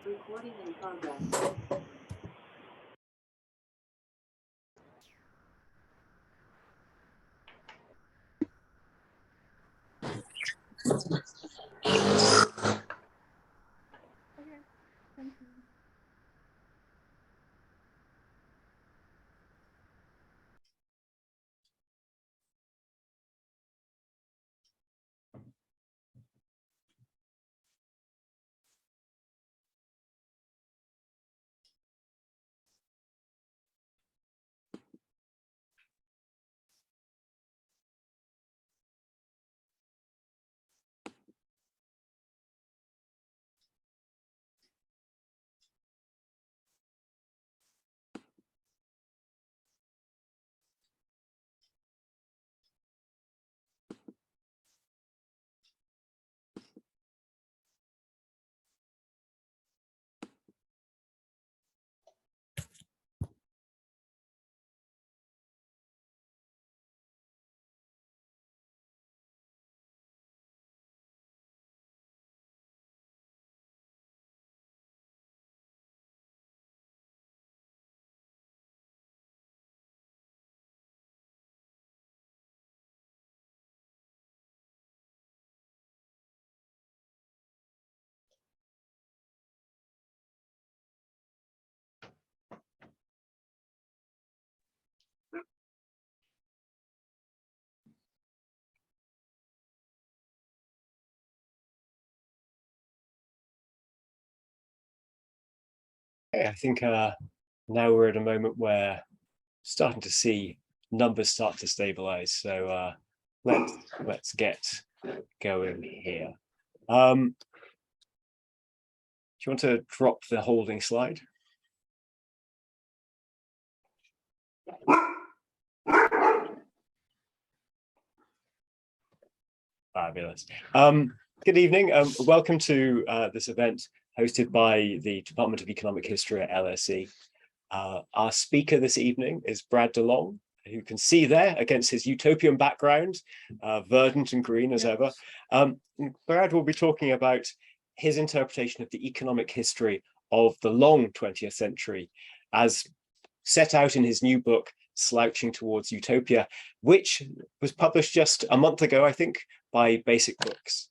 Recording in progress. Okay, thank you. I think now we're at a moment where starting to see numbers start to stabilize. So let's get going here. Do you want to drop the holding slide? Fabulous. Good evening. Welcome to this event hosted by the Department of Economic History at LSE. Our speaker this evening is Brad DeLong, who you can see there against his utopian background, verdant and green as ever. Brad will be talking about his interpretation of the economic history of the long 20th century as set out in his new book, Slouching Towards Utopia, which was published just a month ago, I think, by Basic Books.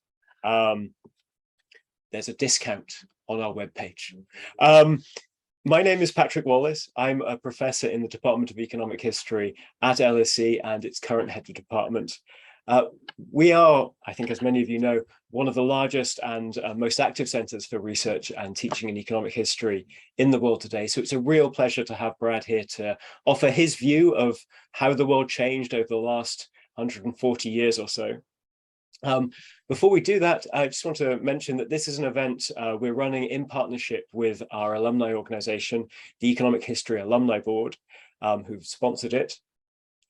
There's a discount on our webpage. My name is Patrick Wallace. I'm a professor in the Department of Economic History at LSE and its current head of department. We are, I think, as many of you know, one of the largest and most active centres for research and teaching in economic history in the world today. So it's a real pleasure to have Brad here to offer his view of how the world changed over the last 140 years or so. Before we do that, I just want to mention that this is an event we're running in partnership with our alumni organisation, the Economic History Alumni Board, who've sponsored it.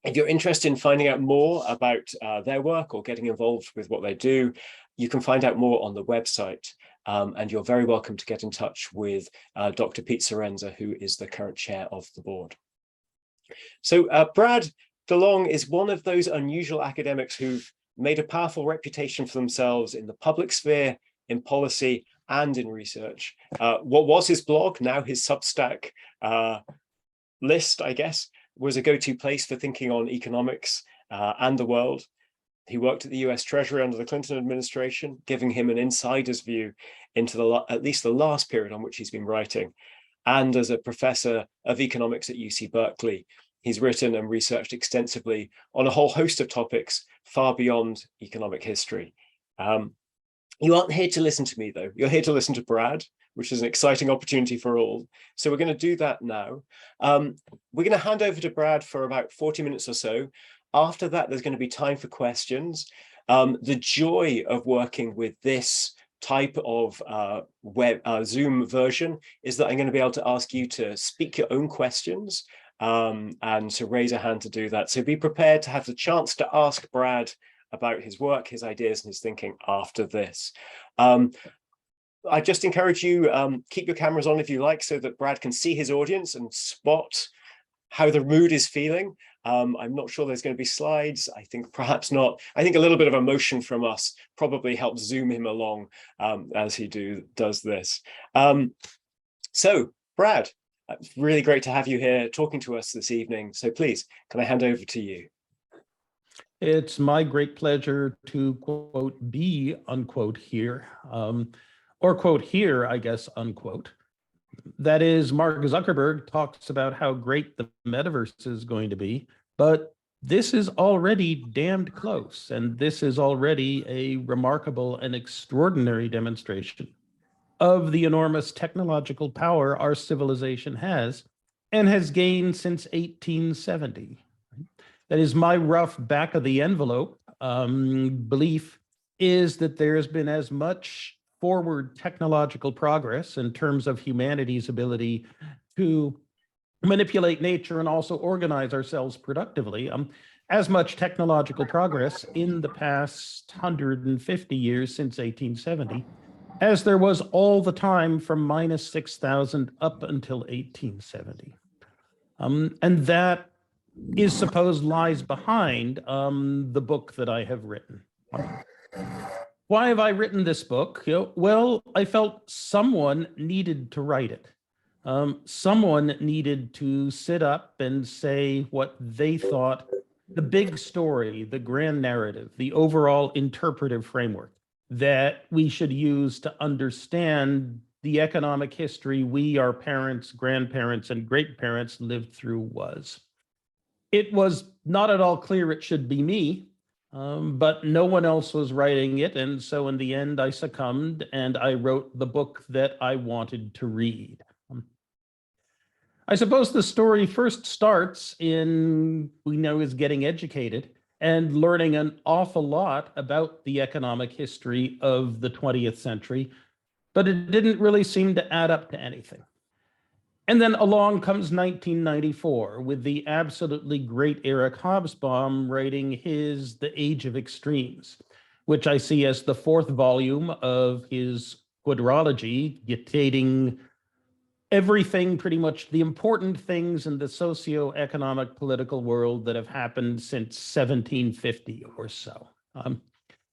If you're interested in finding out more about their work or getting involved with what they do, you can find out more on the website. And you're very welcome to get in touch with Dr. Pete Sorenza, who is the current chair of the board. So Brad DeLong is one of those unusual academics who've made a powerful reputation for themselves in the public sphere, in policy, and in research. What was his blog, now his Substack list, I guess, was a go-to place for thinking on economics and the world. He worked at the US Treasury under the Clinton administration, giving him an insider's view into at least the last period on which he's been writing. And as a professor of economics at UC Berkeley, he's written and researched extensively on a whole host of topics far beyond economic history. You aren't here to listen to me, though. You're here to listen to Brad, which is an exciting opportunity for all. So we're going to do that now. We're going to hand over to Brad for about 40 minutes or so. After that, there's going to be time for questions. The joy of working with this type of Zoom version is that I'm going to be able to ask you to speak your own questions and to raise a hand to do that. So be prepared to have the chance to ask Brad about his work, his ideas, and his thinking after this. I just encourage you, keep your cameras on if you like, so that Brad can see his audience and spot how the mood is feeling. I'm not sure there's going to be slides. I think perhaps not. I think a little bit of emotion from us probably helps zoom him along as he does this. So, Brad, it's really great to have you here talking to us this evening. So please, can I hand over to you? It's my great pleasure to quote be unquote here, or quote here, I guess, unquote. That is, Mark Zuckerberg talks about how great the metaverse is going to be, but this is already damned close, and this is already a remarkable and extraordinary demonstration of the enormous technological power our civilization has and has gained since 1870. That is, my rough back of the envelope belief is that there has been as much forward technological progress in terms of humanity's ability to manipulate nature and also organize ourselves productively, as much technological progress in the past 150 years since 1870 as there was all the time from minus 6,000 up until 1870. And that is supposed lies behind the book that I have written. Why have I written this book? Well, I felt someone needed to write it. Someone needed to sit up and say what they thought the big story, the grand narrative, the overall interpretive framework that we should use to understand the economic history we, our parents, grandparents, and great-parents lived through was. It was not at all clear it should be me, but no one else was writing it. And so in the end, I succumbed and I wrote the book that I wanted to read. I suppose the story first starts in, is getting educated and learning an awful lot about the economic history of the 20th century, but it didn't really seem to add up to anything. And then along comes 1994 with the absolutely great Eric Hobsbawm writing his The Age of Extremes, which I see as the fourth volume of his quadrilogy, dictating everything, pretty much the important things in the socio-economic political world that have happened since 1750 or so.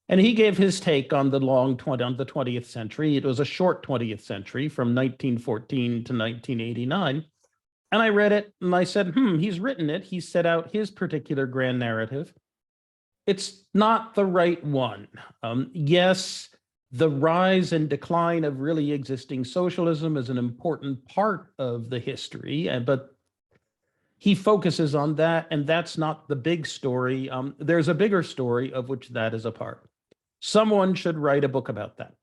And he gave his take on the 20th century. It was a short 20th century from 1914 to 1989. And I read it and I said, he's written it. He set out his particular grand narrative. It's not the right one. Yes, the rise and decline of really existing socialism is an important part of the history, but he focuses on that, and that's not the big story. There's a bigger story of which that is a part. Someone should write a book about that.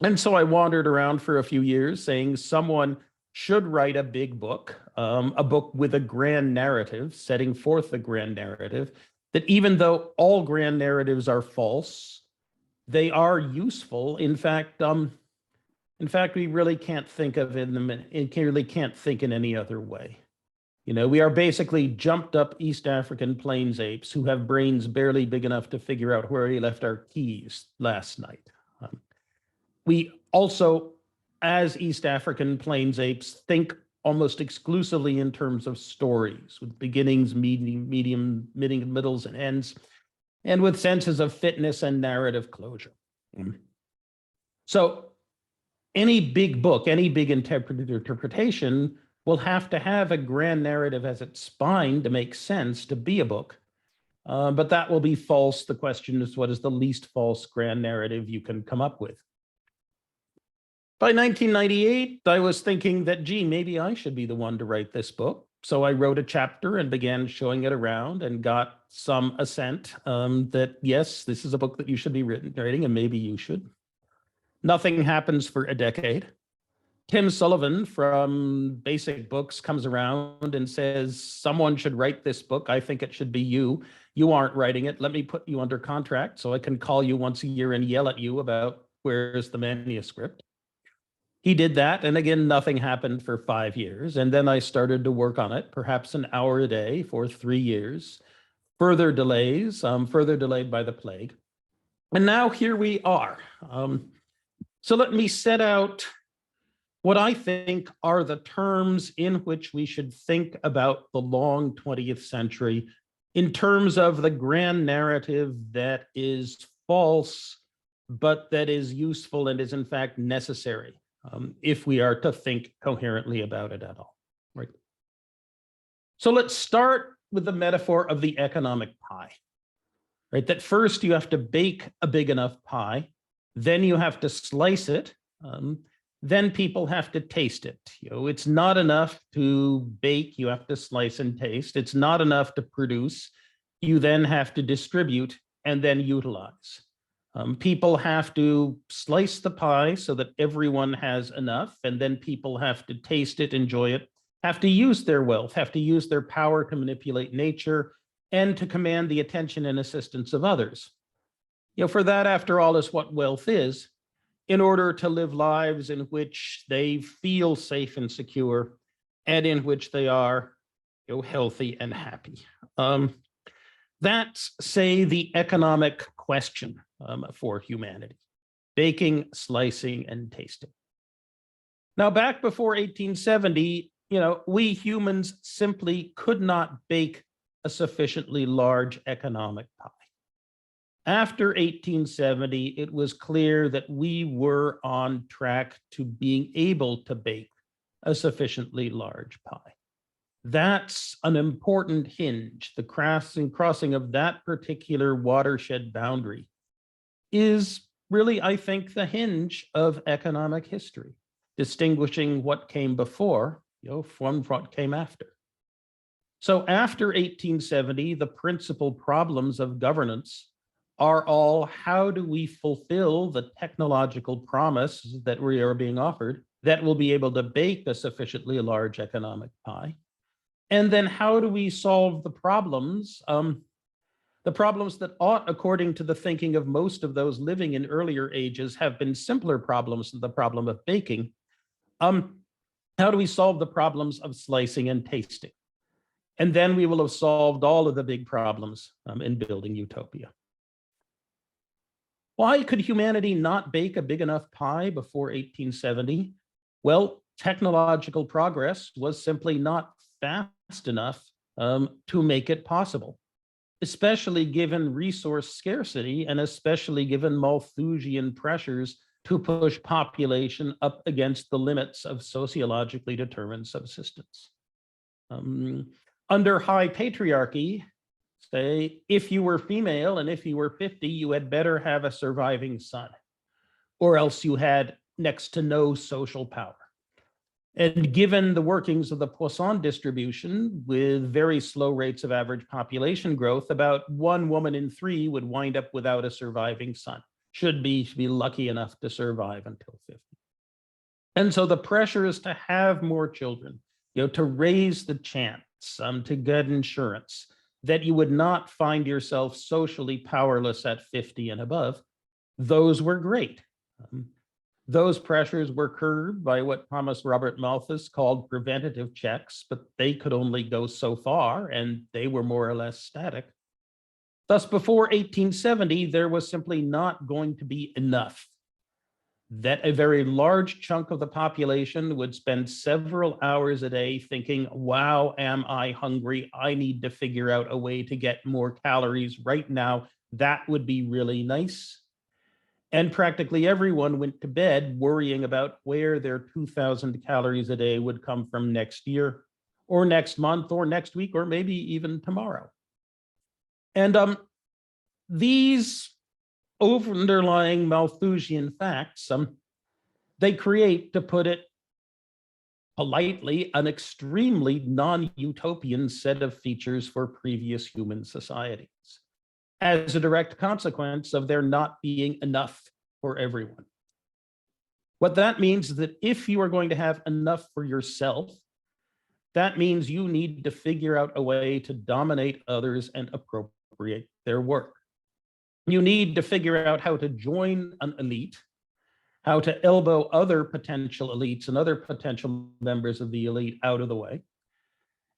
And so I wandered around for a few years saying someone should write a big book, a book with a grand narrative, setting forth a grand narrative, that even though all grand narratives are false, they are useful. In fact, we really can't think of really can't think in any other way. We are basically jumped up East African plains apes who have brains barely big enough to figure out where we left our keys last night. We also, as East African plains apes, think almost exclusively in terms of stories, with beginnings, middles, and ends, and with senses of fitness and narrative closure. So any big book, any big interpretation will have to have a grand narrative as its spine to make sense to be a book. But that will be false. The question is, what is the least false grand narrative you can come up with? By 1998, I was thinking that, gee, maybe I should be the one to write this book. So I wrote a chapter and began showing it around and got some assent that, yes, this is a book that you should be writing, and maybe you should. Nothing happens for a decade. Tim Sullivan from Basic Books comes around and says, someone should write this book. I think it should be you. You aren't writing it. Let me put you under contract so I can call you once a year and yell at you about where's the manuscript. He did that, and again, nothing happened for 5 years. And then I started to work on it, perhaps an hour a day for 3 years. Further delays, further delayed by the plague. And now here we are. So let me set out what I think are the terms in which we should think about the long 20th century in terms of the grand narrative that is false, but that is useful and is in fact necessary if we are to think coherently about it at all, right? So let's start with the metaphor of the economic pie, right? That first you have to bake a big enough pie, then you have to slice it, then people have to taste it. It's not enough to bake, you have to slice and taste. It's not enough to produce, you then have to distribute and then utilize. People have to slice the pie so that everyone has enough, and then people have to taste it, enjoy it, have to use their wealth, have to use their power to manipulate nature, and to command the attention and assistance of others. For that, after all, is what wealth is, in order to live lives in which they feel safe and secure, and in which they are healthy and happy. That's, say, the economic question for humanity: baking, slicing, and tasting. Now, back before 1870, we humans simply could not bake a sufficiently large economic pie. After 1870, it was clear that we were on track to being able to bake a sufficiently large pie. That's an important hinge. The crossing of that particular watershed boundary is really, I think, the hinge of economic history, distinguishing what came before, from what came after. So after 1870, the principal problems of governance are all, how do we fulfill the technological promise that we are being offered that will be able to bake a sufficiently large economic pie? And then how do we solve the problems that ought, according to the thinking of most of those living in earlier ages, have been simpler problems than the problem of baking? How do we solve the problems of slicing and tasting? And then we will have solved all of the big problems in building utopia. Why could humanity not bake a big enough pie before 1870? Well, technological progress was simply not fast enough to make it possible, especially given resource scarcity and especially given Malthusian pressures to push population up against the limits of sociologically determined subsistence. Under high patriarchy, say, if you were female and if you were 50, you had better have a surviving son, or else you had next to no social power. And given the workings of the Poisson distribution, with very slow rates of average population growth, about 1 woman in 3 would wind up without a surviving son, should be lucky enough to survive until 50. And so the pressure is to have more children, to raise the chance, to get insurance, that you would not find yourself socially powerless at 50 and above. Those were great. Those pressures were curbed by what Thomas Robert Malthus called preventative checks, but they could only go so far, and they were more or less static. Thus, before 1870, there was simply not going to be enough. That a very large chunk of the population would spend several hours a day thinking, wow, am I hungry? I need to figure out a way to get more calories right now. That would be really nice. And practically everyone went to bed worrying about where their 2,000 calories a day would come from next year, or next month, or next week, or maybe even tomorrow. And these underlying Malthusian facts, they create, to put it politely, an extremely non-utopian set of features for previous human societies, as a direct consequence of there not being enough for everyone. What that means is that if you are going to have enough for yourself, that means you need to figure out a way to dominate others and appropriate their work. You need to figure out how to join an elite, how to elbow other potential elites and other potential members of the elite out of the way,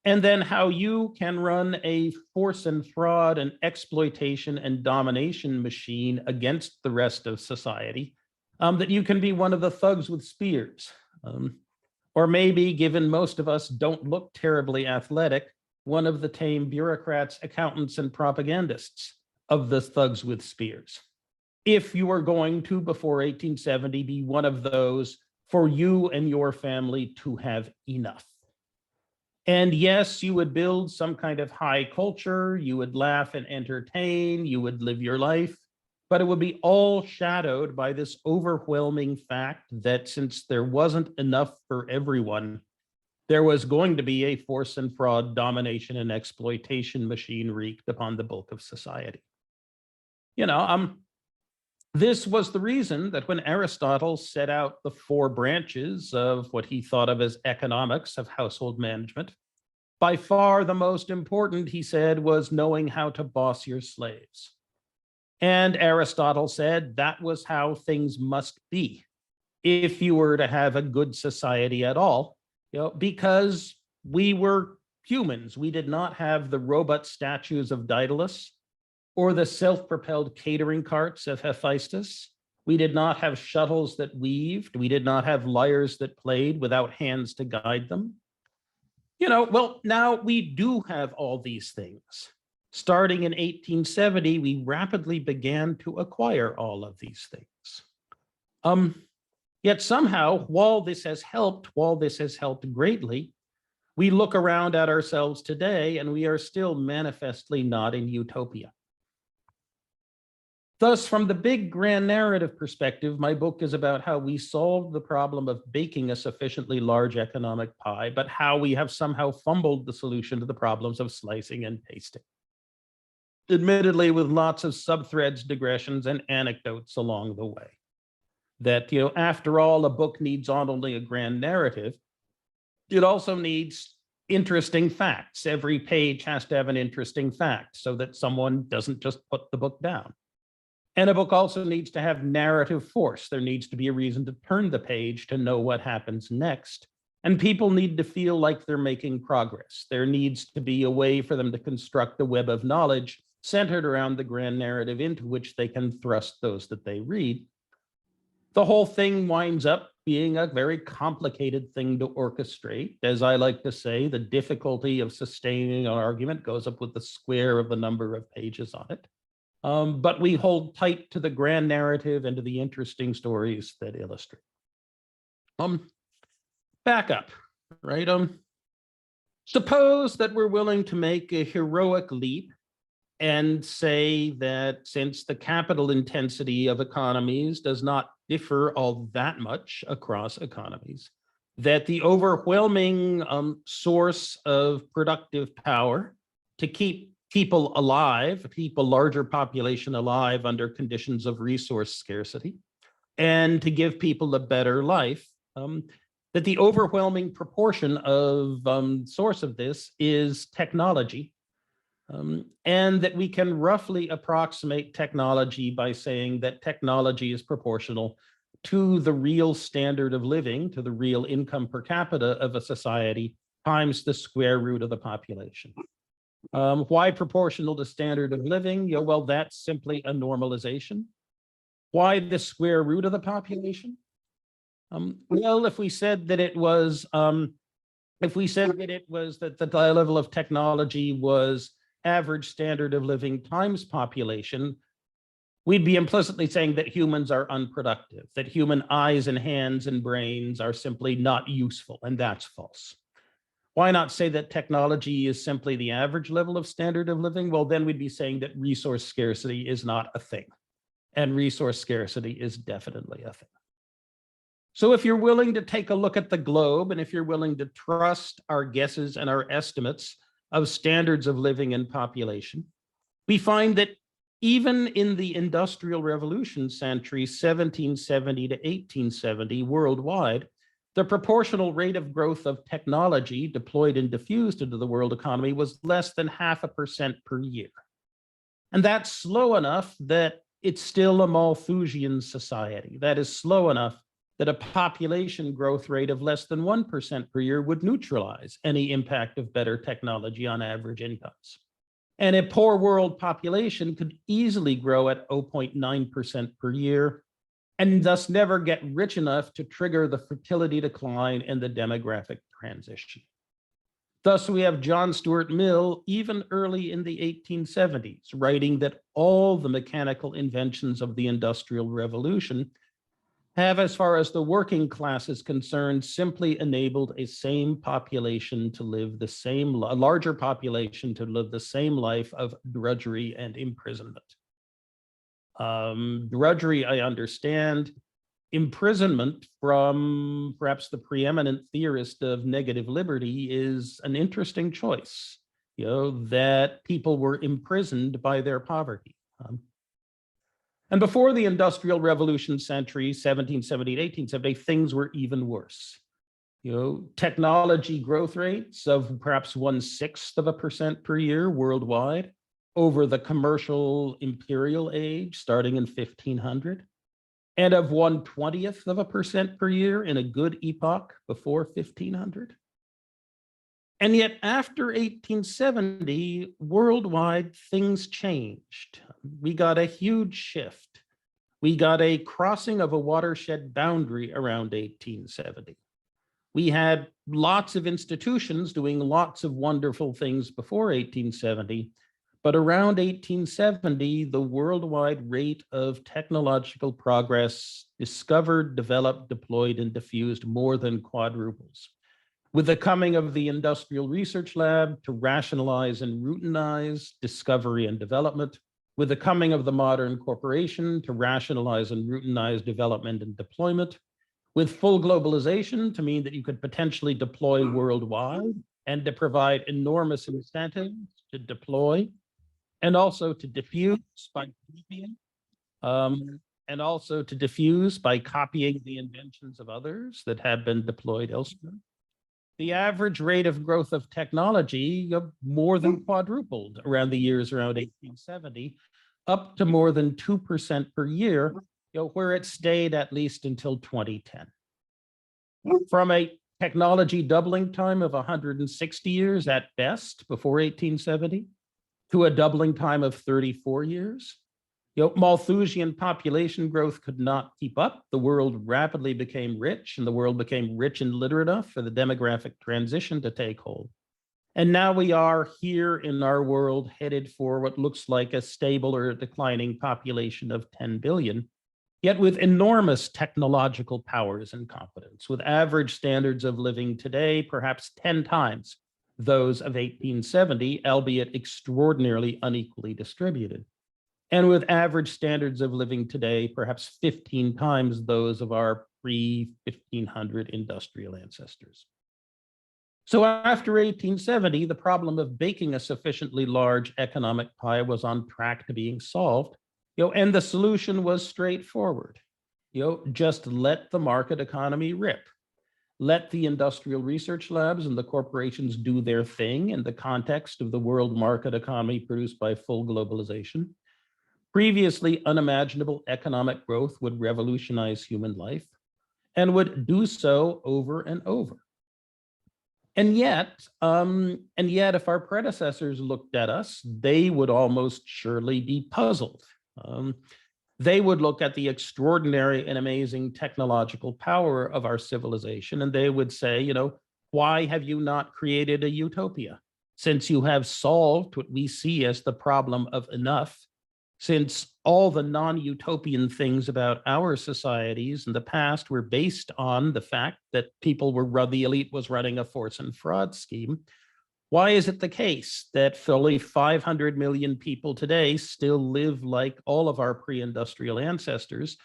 and then how you can run a force and fraud and exploitation and domination machine against the rest of society, that you can be one of the thugs with spears, Or maybe, given most of us don't look terribly athletic, one of the tame bureaucrats, accountants, and propagandists of the thugs with spears. If you are going to, before 1870, be one of those for you and your family to have enough. And yes, you would build some kind of high culture, you would laugh and entertain, you would live your life, but it would be all shadowed by this overwhelming fact that since there wasn't enough for everyone, there was going to be a force and fraud, domination and exploitation machine wreaked upon the bulk of society. This was the reason that when Aristotle set out the 4 branches of what he thought of as economics of household management, by far the most important, he said, was knowing how to boss your slaves. And Aristotle said that was how things must be if you were to have a good society at all, because we were humans. We did not have the robot statues of Daedalus or the self-propelled catering carts of Hephaestus. We did not have shuttles that weaved. We did not have lyres that played without hands to guide them. Well, now we do have all these things. Starting in 1870, we rapidly began to acquire all of these things. Yet somehow, while this has helped greatly, we look around at ourselves today and we are still manifestly not in utopia. Thus, from the big grand narrative perspective, my book is about how we solved the problem of baking a sufficiently large economic pie, but how we have somehow fumbled the solution to the problems of slicing and pasting. Admittedly, with lots of subthreads, digressions, and anecdotes along the way. That, after all, a book needs not only a grand narrative, it also needs interesting facts. Every page has to have an interesting fact so that someone doesn't just put the book down. And a book also needs to have narrative force. There needs to be a reason to turn the page to know what happens next. And people need to feel like they're making progress. There needs to be a way for them to construct a web of knowledge centered around the grand narrative into which they can thrust those that they read. The whole thing winds up being a very complicated thing to orchestrate. As I like to say, the difficulty of sustaining an argument goes up with the square of the number of pages on it. But we hold tight to the grand narrative and to the interesting stories that illustrate. Back up, right? Suppose that we're willing to make a heroic leap and say that since the capital intensity of economies does not differ all that much across economies, that the overwhelming source of productive power to keep people alive, keep a larger population alive under conditions of resource scarcity, and to give people a better life, that the overwhelming proportion of source of this is technology, and that we can roughly approximate technology by saying that technology is proportional to the real standard of living, to the real income per capita of a society, times the square root of the population. Why proportional to standard of living? Well, that's simply a normalization. Why the square root of the population? Well, if we said that it was, that the level of technology was average standard of living times population, we'd be implicitly saying that humans are unproductive, that human eyes and hands and brains are simply not useful, and that's false. Why not say that technology is simply the average level of standard of living? Well, then we'd be saying that resource scarcity is not a thing, and resource scarcity is definitely a thing. So if you're willing to take a look at the globe, and if you're willing to trust our guesses and our estimates of standards of living and population, we find that even in the Industrial Revolution century, 1770 to 1870 worldwide, the proportional rate of growth of technology deployed and diffused into the world economy was less than 0.5% per year. And that's slow enough that it's still a Malthusian society. That is slow enough that a population growth rate of less than 1% per year would neutralize any impact of better technology on average incomes. And a poor world population could easily grow at 0.9% per year and thus never get rich enough to trigger the fertility decline and the demographic transition. Thus, we have John Stuart Mill, even early in the 1870s, writing that all the mechanical inventions of the Industrial Revolution have, as far as the working class is concerned, simply enabled a population to live the same, a larger population to live the same life of drudgery and imprisonment. Drudgery, I understand. Imprisonment, from perhaps the preeminent theorist of negative liberty, is an interesting choice, that people were imprisoned by their poverty. And before the Industrial Revolution century, 1770 to 1870, things were even worse. Technology growth rates of perhaps 1/6% per year worldwide over the commercial imperial age starting in 1500, and of 1/20% per year in a good epoch before 1500. And yet after 1870, worldwide, things changed. We got a huge shift. We got a crossing of a watershed boundary around 1870. We had lots of institutions doing lots of wonderful things before 1870, but around 1870, the worldwide rate of technological progress discovered, developed, deployed, and diffused more than quadruples. With the coming of the Industrial Research Lab to rationalize and routinize discovery and development, with the coming of the modern corporation to rationalize and routinize development and deployment, with full globalization to mean that you could potentially deploy worldwide and to provide enormous incentives to deploy, and also to diffuse by copying, and also to diffuse by copying the inventions of others that have been deployed elsewhere. The average rate of growth of technology more than quadrupled around the years around 1870, up to more than 2% per year, where it stayed at least until 2010. From a technology doubling time of 160 years at best before 1870 to a doubling time of 34 years, Malthusian population growth could not keep up. The world rapidly became rich, and the world became rich and literate enough for the demographic transition to take hold. And now we are here in our world headed for what looks like a stable or declining population of 10 billion, yet with enormous technological powers and competence, with average standards of living today perhaps 10 times those of 1870, albeit extraordinarily unequally distributed. And with average standards of living today, perhaps 15 times those of our pre-1500 industrial ancestors. So after 1870, the problem of baking a sufficiently large economic pie was on track to being solved, and the solution was straightforward. Just let the market economy rip. Let the industrial research labs and the corporations do their thing in the context of the world market economy produced by full globalization. Previously unimaginable economic growth would revolutionize human life and would do so over and over. And yet, if our predecessors looked at us, they would almost surely be puzzled. They would look at the extraordinary and amazing technological power of our civilization, and they would say, why have you not created a utopia? Since you have solved what we see as the problem of enough, since all the non-utopian things about our societies in the past were based on the fact that the elite was running a force and fraud scheme, why is it the case that fully 500 million people today still live like all of our pre-industrial ancestors,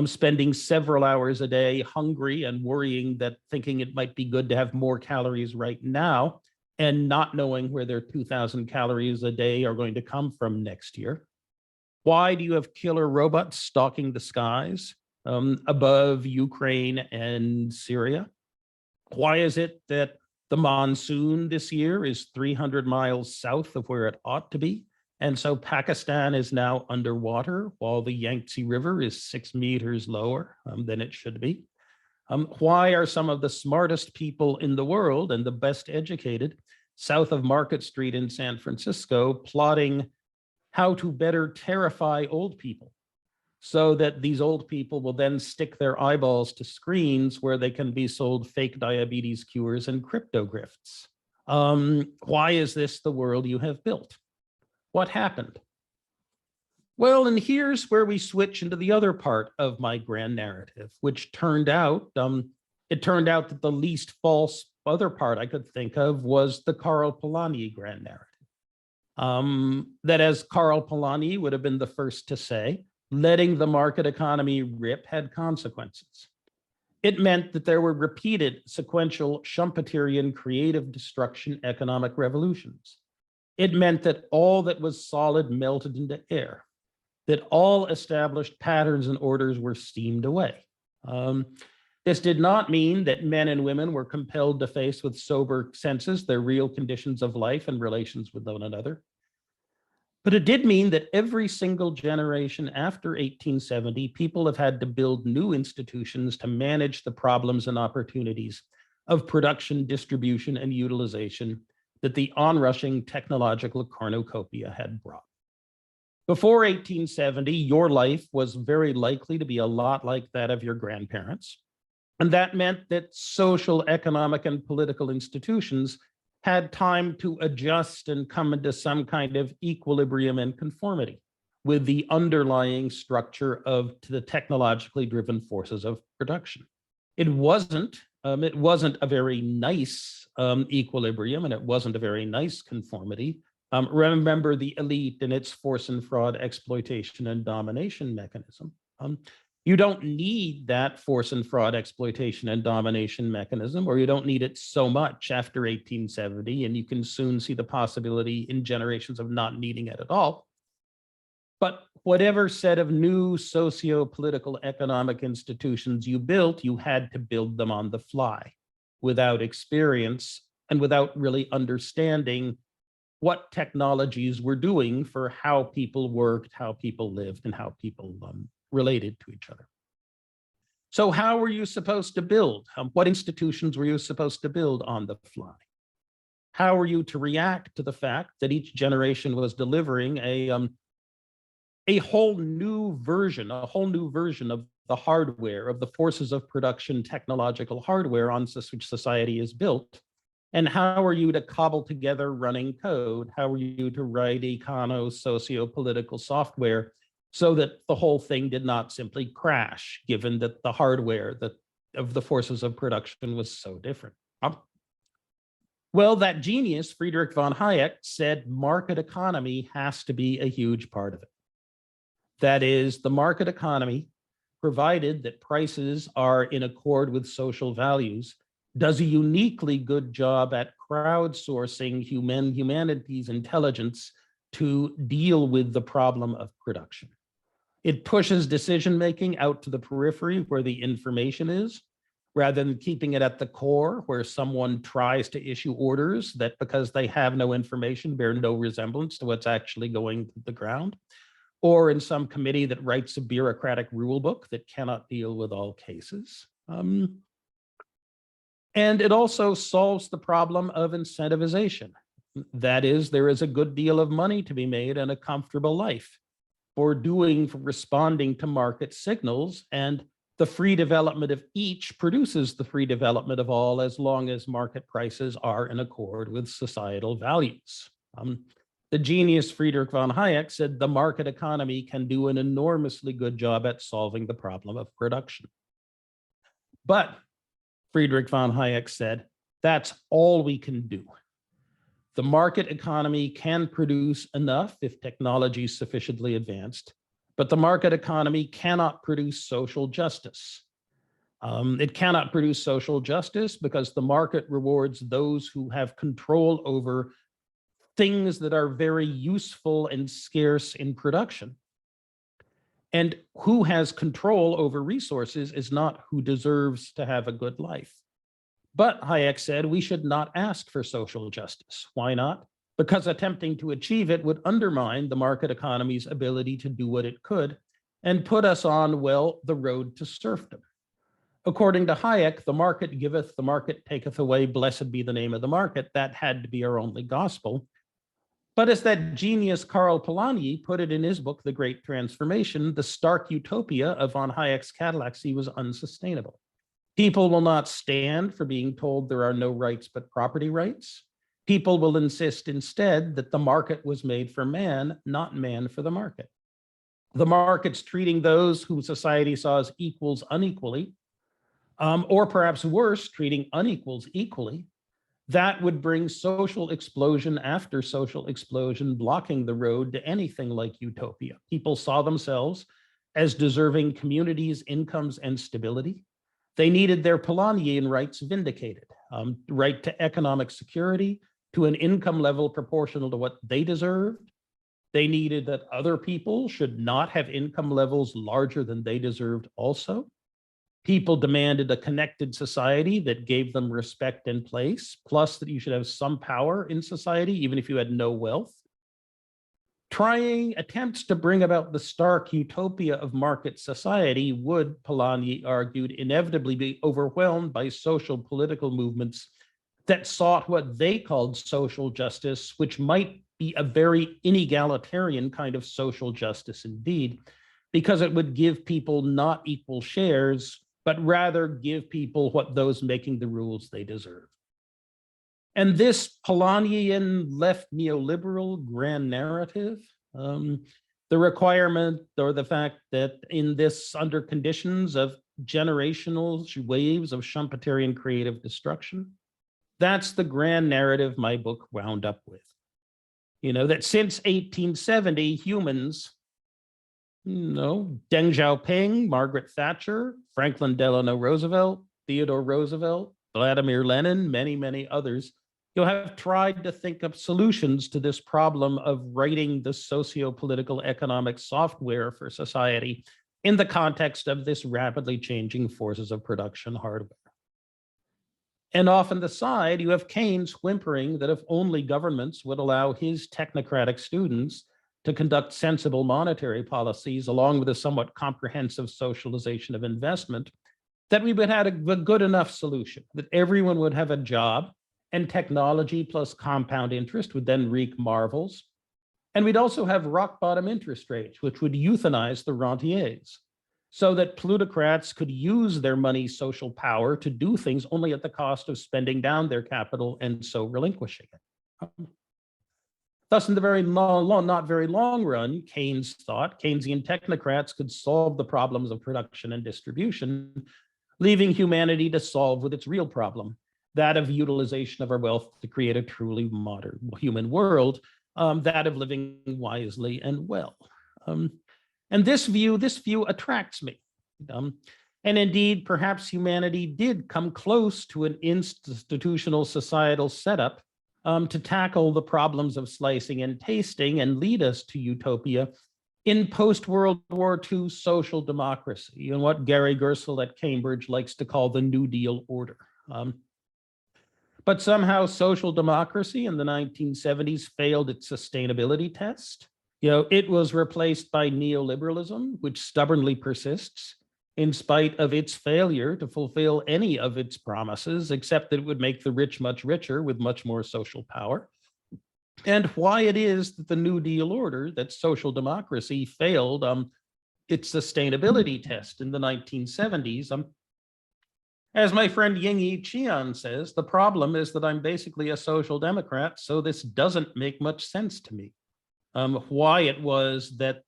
spending several hours a day hungry and worrying thinking it might be good to have more calories right now and not knowing where their 2,000 calories a day are going to come from next year? Why do you have killer robots stalking the skies above Ukraine and Syria? Why is it that the monsoon this year is 300 miles south of where it ought to be? And so Pakistan is now underwater while the Yangtze River is 6 meters lower than it should be. Why are some of the smartest people in the world and the best educated south of Market Street in San Francisco plotting how to better terrify old people so that these old people will then stick their eyeballs to screens where they can be sold fake diabetes cures and crypto grifts. Why is this the world you have built? What happened? Well, and here's where we switch into the other part of my grand narrative, which turned out, it turned out that the least false other part I could think of was the Karl Polanyi grand narrative. That, as Karl Polanyi would have been the first to say, letting the market economy rip had consequences. It meant that there were repeated sequential Schumpeterian creative destruction economic revolutions. It meant that all that was solid melted into air, that all established patterns and orders were steamed away. This did not mean that men and women were compelled to face with sober senses their real conditions of life and relations with one another. But it did mean that every single generation after 1870, people have had to build new institutions to manage the problems and opportunities of production, distribution, and utilization that the onrushing technological cornucopia had brought. Before 1870, your life was very likely to be a lot like that of your grandparents. And that meant that social, economic, and political institutions had time to adjust and come into some kind of equilibrium and conformity with the underlying structure of the technologically driven forces of production. It wasn't a very nice equilibrium, and it wasn't a very nice conformity. Remember the elite and its force and fraud, exploitation, and domination mechanism. You don't need that force and fraud, exploitation, and domination mechanism, or you don't need it so much after 1870, and you can soon see the possibility in generations of not needing it at all. But whatever set of new socio-political economic institutions you built, you had to build them on the fly without experience and without really understanding what technologies were doing for how people worked, how people lived, and how people related to each other. So how were you supposed to build? What institutions were you supposed to build on the fly? How were you to react to the fact that each generation was delivering a whole new version of the hardware, of the forces of production, technological hardware on which society is built? And how are you to cobble together running code? How are you to write socio-political software so that the whole thing did not simply crash, given that the hardware of the forces of production was so different? Well, that genius, Friedrich von Hayek, said market economy has to be a huge part of it. That is, the market economy, provided that prices are in accord with social values, does a uniquely good job at crowdsourcing humanity's intelligence to deal with the problem of production. It pushes decision-making out to the periphery where the information is, rather than keeping it at the core where someone tries to issue orders that, because they have no information, bear no resemblance to what's actually going to the ground, or in some committee that writes a bureaucratic rule book that cannot deal with all cases. And it also solves the problem of incentivization. That is, there is a good deal of money to be made and a comfortable life for responding to market signals, and the free development of each produces the free development of all, as long as market prices are in accord with societal values. The genius Friedrich von Hayek said the market economy can do an enormously good job at solving the problem of production. But Friedrich von Hayek said, that's all we can do. The market economy can produce enough if technology is sufficiently advanced, but the market economy cannot produce social justice. It cannot produce social justice because the market rewards those who have control over things that are very useful and scarce in production. And who has control over resources is not who deserves to have a good life. But Hayek said we should not ask for social justice. Why not? Because attempting to achieve it would undermine the market economy's ability to do what it could and put us on, well, the road to serfdom. According to Hayek, the market giveth, the market taketh away, blessed be the name of the market. That had to be our only gospel. But as that genius Karl Polanyi put it in his book, The Great Transformation, the stark utopia of von Hayek's catalepsy was unsustainable. People will not stand for being told there are no rights but property rights. People will insist instead that the market was made for man, not man for the market. The market's treating those whom society saw as equals unequally, or perhaps worse, treating unequals equally. That would bring social explosion after social explosion, blocking the road to anything like utopia. People saw themselves as deserving communities, incomes, and stability. They needed their Polanyian rights vindicated, right to economic security, to an income level proportional to what they deserved. They needed that other people should not have income levels larger than they deserved also. People demanded a connected society that gave them respect and place, plus that you should have some power in society, even if you had no wealth. Trying attempts to bring about the stark utopia of market society would, Polanyi argued, inevitably be overwhelmed by social political movements that sought what they called social justice, which might be a very inegalitarian kind of social justice indeed, because it would give people not equal shares, but rather give people what those making the rules they deserve. And this Polanyian left neoliberal grand narrative, the requirement or the fact that in this, under conditions of generational waves of Schumpeterian creative destruction, that's the grand narrative my book wound up with. You know, that since 1870, humans, Deng Xiaoping, Margaret Thatcher, Franklin Delano Roosevelt, Theodore Roosevelt, Vladimir Lenin, many, many others, have tried to think of solutions to this problem of writing the socio-political economic software for society in the context of this rapidly changing forces of production hardware. And off on the side, you have Keynes whimpering that if only governments would allow his technocratic students to conduct sensible monetary policies along with a somewhat comprehensive socialization of investment, that we would have a good enough solution, that everyone would have a job and technology plus compound interest would then wreak marvels. And we'd also have rock bottom interest rates, which would euthanize the rentiers, so that plutocrats could use their money's social power to do things only at the cost of spending down their capital and so relinquishing it. Thus, in the very not very long run, Keynes thought Keynesian technocrats could solve the problems of production and distribution, leaving humanity to solve with its real problem, that of utilization of our wealth to create a truly modern human world, that of living wisely and well. And this view attracts me. And indeed, perhaps humanity did come close to an institutional societal setup to tackle the problems of slicing and tasting and lead us to utopia in post-World War II social democracy, and what Gary Gerstle at Cambridge likes to call the New Deal order. But somehow social democracy in the 1970s failed its sustainability test. It was replaced by neoliberalism, which stubbornly persists in spite of its failure to fulfill any of its promises, except that it would make the rich much richer with much more social power. And why it is that the New Deal order, that social democracy, failed its sustainability test in the 1970s. As my friend Yingyi Qian says, the problem is that I'm basically a social democrat, so this doesn't make much sense to me. Why it was that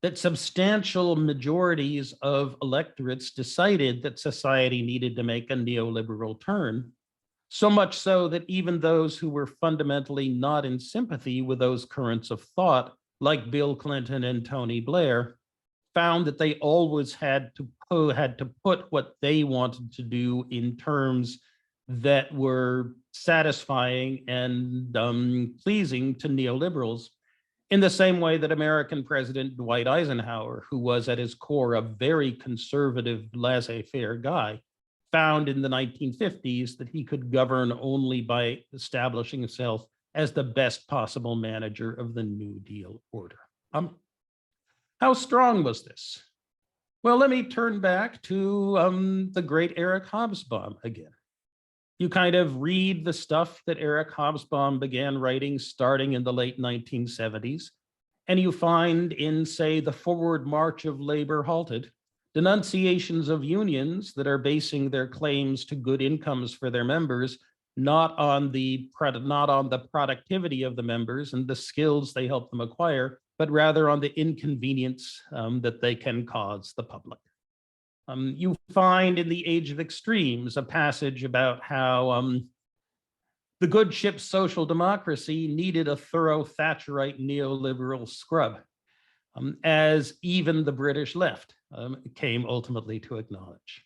that substantial majorities of electorates decided that society needed to make a neoliberal turn, so much so that even those who were fundamentally not in sympathy with those currents of thought, like Bill Clinton and Tony Blair, found that they always had to put what they wanted to do in terms that were satisfying and pleasing to neoliberals, in the same way that American President Dwight Eisenhower, who was at his core a very conservative, laissez-faire guy, found in the 1950s that he could govern only by establishing himself as the best possible manager of the New Deal order. How strong was this? Well, let me turn back to the great Eric Hobsbawm again. You kind of read the stuff that Eric Hobsbawm began writing starting in the late 1970s, and you find in, say, The Forward March of Labor Halted, denunciations of unions that are basing their claims to good incomes for their members not on the productivity of the members and the skills they help them acquire, but rather on the inconvenience that they can cause the public. You find in The Age of Extremes a passage about how the good ship social democracy needed a thorough Thatcherite neoliberal scrub, as even the British left came ultimately to acknowledge.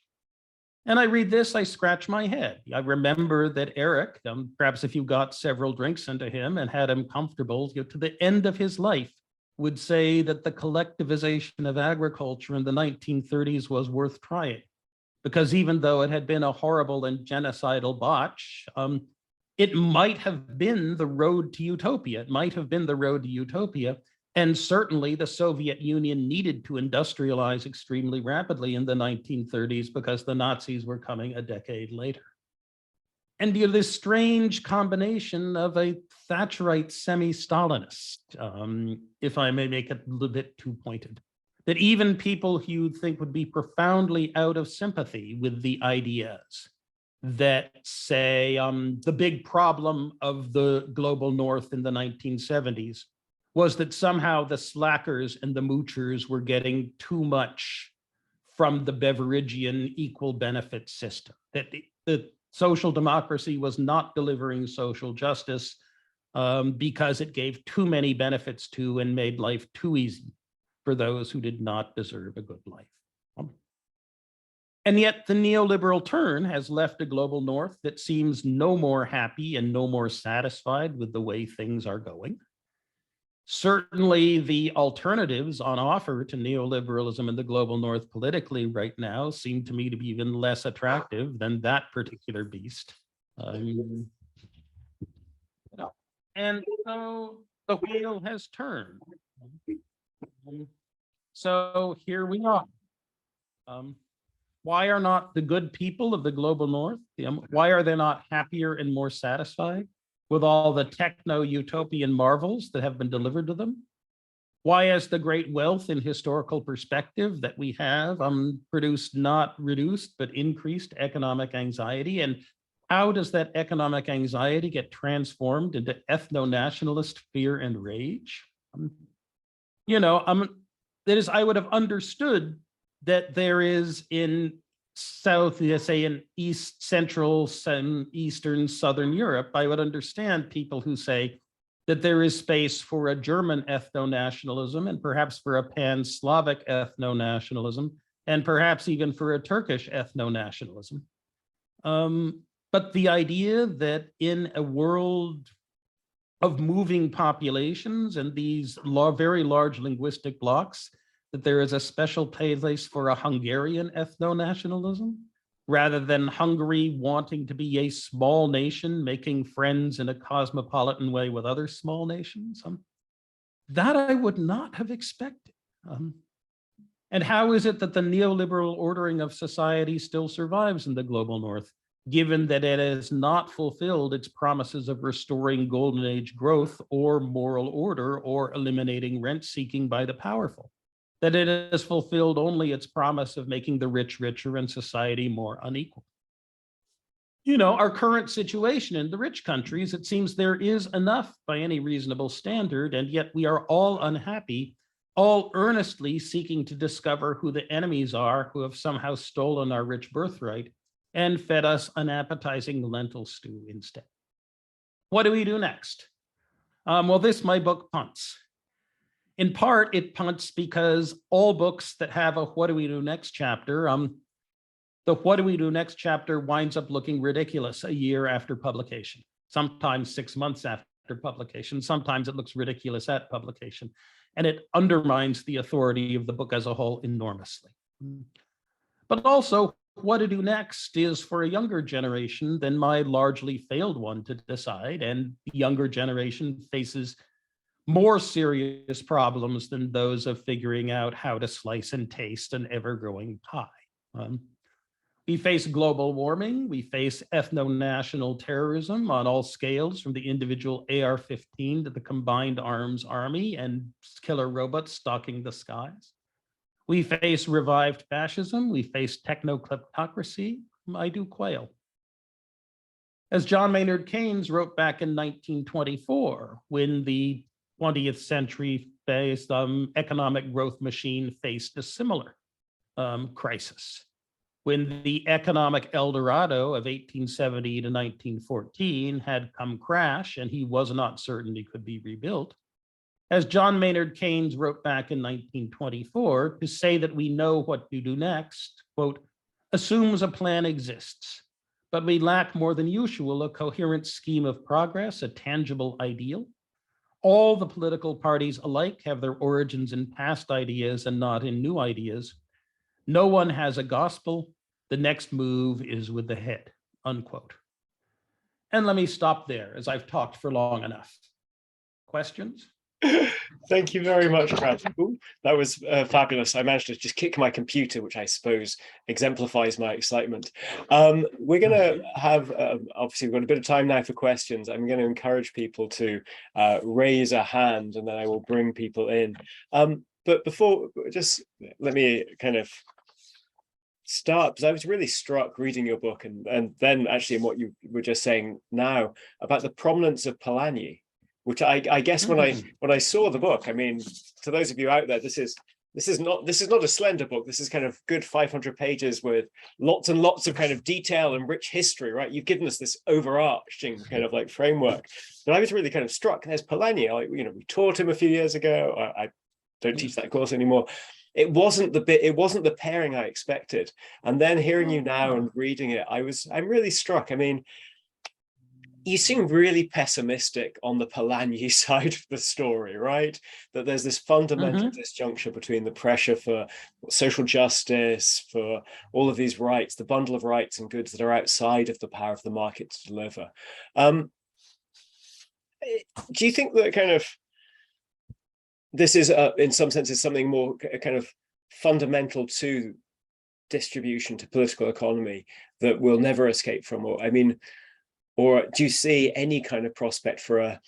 And I read this, I scratch my head. I remember that Eric, perhaps if you got several drinks into him and had him comfortable, to the end of his life, would say that the collectivization of agriculture in the 1930s was worth trying. Because even though it had been a horrible and genocidal botch, it might have been the road to utopia. It might have been the road to utopia. And certainly the Soviet Union needed to industrialize extremely rapidly in the 1930s because the Nazis were coming a decade later. And this strange combination of a Thatcherite semi-Stalinist, if I may make it a little bit too pointed, that even people who you'd think would be profoundly out of sympathy with the ideas that say the big problem of the global North in the 1970s was that somehow the slackers and the moochers were getting too much from the Beveridgean equal benefit system, that the social democracy was not delivering social justice because it gave too many benefits to and made life too easy for those who did not deserve a good life. And yet the neoliberal turn has left a global North that seems no more happy and no more satisfied with the way things are going. Certainly the alternatives on offer to neoliberalism in the global North politically right now seem to me to be even less attractive than that particular beast. And so the wheel has turned. So here we are. Why are not the good people of the global North, why are they not happier and more satisfied with all the techno-utopian marvels that have been delivered to them? Why has the great wealth in historical perspective that we have produced not reduced, but increased economic anxiety? And how does that economic anxiety get transformed into ethno-nationalist fear and rage? That is, I would have understood that there is in South, say in East, Central, Eastern, Southern Europe, I would understand people who say that there is space for a German ethno-nationalism and perhaps for a pan-Slavic ethno-nationalism and perhaps even for a Turkish ethno-nationalism. But the idea that in a world of moving populations and these very large linguistic blocks, that there is a special place for a Hungarian ethno-nationalism, rather than Hungary wanting to be a small nation, making friends in a cosmopolitan way with other small nations. That I would not have expected. And how is it that the neoliberal ordering of society still survives in the global North, given that it has not fulfilled its promises of restoring golden age growth or moral order or eliminating rent seeking by the powerful? That it has fulfilled only its promise of making the rich richer and society more unequal. Our current situation in the rich countries, it seems there is enough by any reasonable standard, and yet we are all unhappy, all earnestly seeking to discover who the enemies are who have somehow stolen our rich birthright and fed us unappetizing lentil stew instead. What do we do next? Well, my book punts. In part, it punts because all books that have a what do we do next chapter, the what do we do next chapter winds up looking ridiculous a year after publication, sometimes 6 months after publication, sometimes it looks ridiculous at publication, and it undermines the authority of the book as a whole enormously. But also, what to do next is for a younger generation than my largely failed one to decide, and the younger generation faces more serious problems than those of figuring out how to slice and taste an ever-growing pie. We face global warming. We face ethno-national terrorism on all scales, from the individual AR-15 to the combined arms army and killer robots stalking the skies. We face revived fascism. We face techno-kleptocracy. I do quail. As John Maynard Keynes wrote back in 1924, when the 20th century faced economic growth machine faced a similar crisis. When the economic El Dorado of 1870 to 1914 had come crash and he was not certain it could be rebuilt, as John Maynard Keynes wrote back in 1924, to say that we know what to do next, quote, assumes a plan exists, but we lack more than usual a coherent scheme of progress, a tangible ideal. All the political parties alike have their origins in past ideas and not in new ideas. No one has a gospel. The next move is with the head, unquote. And let me stop there, as I've talked for long enough. Questions? Thank you very much, Brad. Ooh, that was fabulous. I managed to just kick my computer, which I suppose exemplifies my excitement. We're going to have, obviously, we've got a bit of time now for questions. I'm going to encourage people to raise a hand, and then I will bring people in. But before, just let me kind of start, because I was really struck reading your book, and then actually in what you were just saying now about the prominence of Polanyi, which I guess when I saw the book, I mean, to those of you out there, this is not a slender book. This is kind of good 500 pages with lots and lots of kind of detail and rich history, right? You've given us this overarching kind of like framework. But I was really kind of struck. There's Polanyi. We taught him a few years ago. I don't teach that course anymore. It wasn't the pairing I expected. And then hearing you now and reading it, I'm really struck. I mean, you seem really pessimistic on the Polanyi side of the story, right? That there's this fundamental disjuncture between the pressure for social justice, for all of these rights, the bundle of rights and goods that are outside of the power of the market to deliver. Do you think that kind of this is, in some senses, something more kind of fundamental to distribution, to political economy, that we'll never escape from? Or, I mean, or do you see any kind of prospect for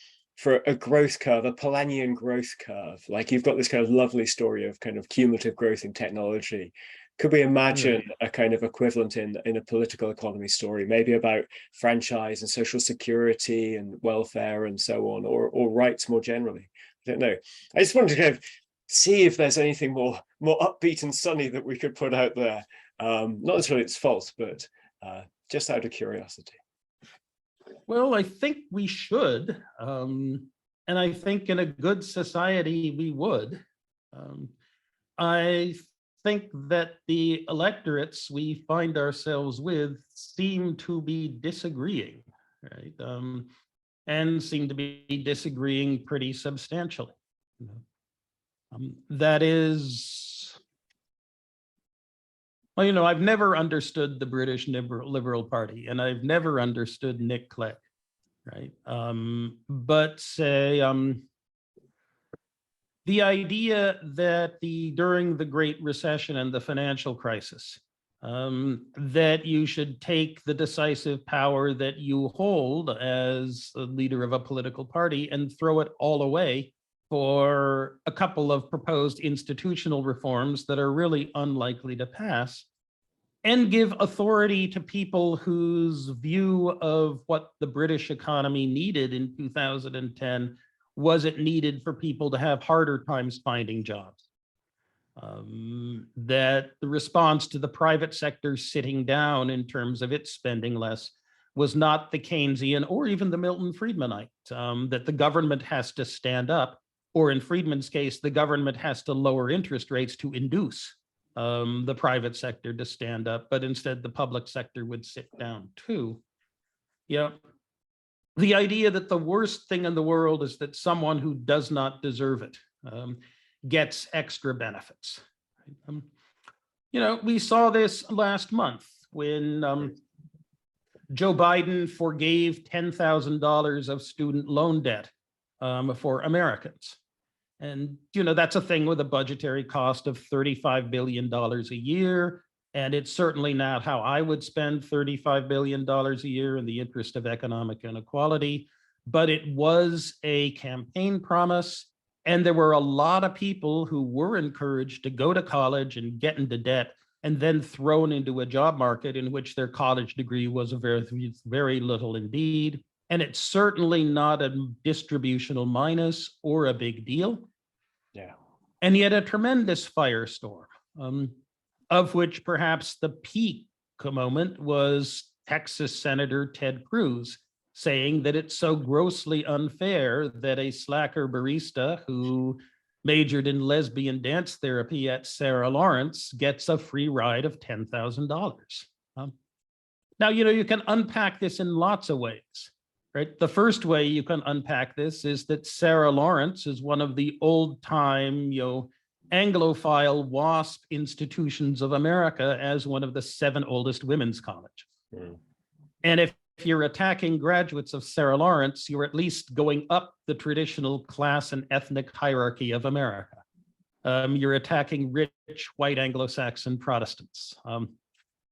a growth curve, a Polanyian growth curve? Like, you've got this kind of lovely story of kind of cumulative growth in technology. Could we imagine a kind of equivalent in a political economy story, maybe about franchise and social security and welfare and so on, or rights more generally? I don't know. I just wanted to kind of see if there's anything more upbeat and sunny that we could put out there. Not necessarily it's false, but just out of curiosity. Well, I think we should, and I think in a good society we would. I think that the electorates we find ourselves with seem to be disagreeing, right? And seem to be disagreeing pretty substantially. That is, well, I've never understood the British Liberal Party, and I've never understood Nick Clegg, right? But say, the idea that during the Great Recession and the financial crisis, that you should take the decisive power that you hold as a leader of a political party and throw it all away for a couple of proposed institutional reforms that are really unlikely to pass, and give authority to people whose view of what the British economy needed in 2010 was it needed for people to have harder times finding jobs. That the response to the private sector sitting down in terms of its spending less was not the Keynesian or even the Milton Friedmanite, that the government has to stand up, or in Friedman's case, the government has to lower interest rates to induce the private sector to stand up, but instead the public sector would sit down too. The idea that the worst thing in the world is that someone who does not deserve it gets extra benefits. We saw this last month when Joe Biden forgave $10,000 of student loan debt for Americans. And, that's a thing with a budgetary cost of $35 billion a year And it's certainly not how I would spend $35 billion a year in the interest of economic inequality, but it was a campaign promise. And there were a lot of people who were encouraged to go to college and get into debt and then thrown into a job market in which their college degree was a very little indeed. And it's certainly not a distributional minus or a big deal. Yeah. And yet a tremendous firestorm, of which perhaps the peak moment was Texas Senator Ted Cruz saying that it's so grossly unfair that a slacker barista who majored in lesbian dance therapy at Sarah Lawrence gets a free ride of $10,000. Now, you can unpack this in lots of ways, right? The first way you can unpack this is that Sarah Lawrence is one of the old time, Anglophile WASP institutions of America as one of the 7 oldest women's colleges. Mm. And if you're attacking graduates of Sarah Lawrence, you're at least going up the traditional class and ethnic hierarchy of America. You're attacking rich white Anglo-Saxon Protestants.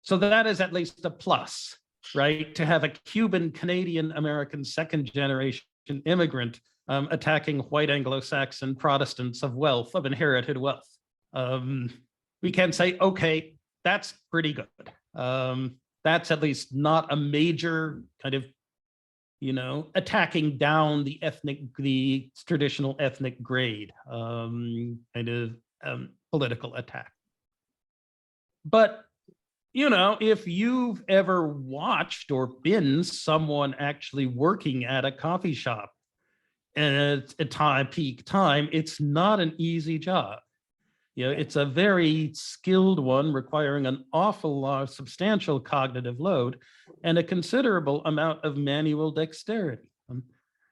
So that is at least a plus, right? To have a Cuban, Canadian, American, second generation immigrant attacking white Anglo-Saxon Protestants of wealth, of inherited wealth. We can say, okay, that's pretty good. That's at least not a major kind of, attacking down the traditional ethnic grade political attack. But, if you've ever watched or been someone actually working at a coffee shop and it's a peak time, it's not an easy job. It's a very skilled one requiring an awful lot of substantial cognitive load and a considerable amount of manual dexterity.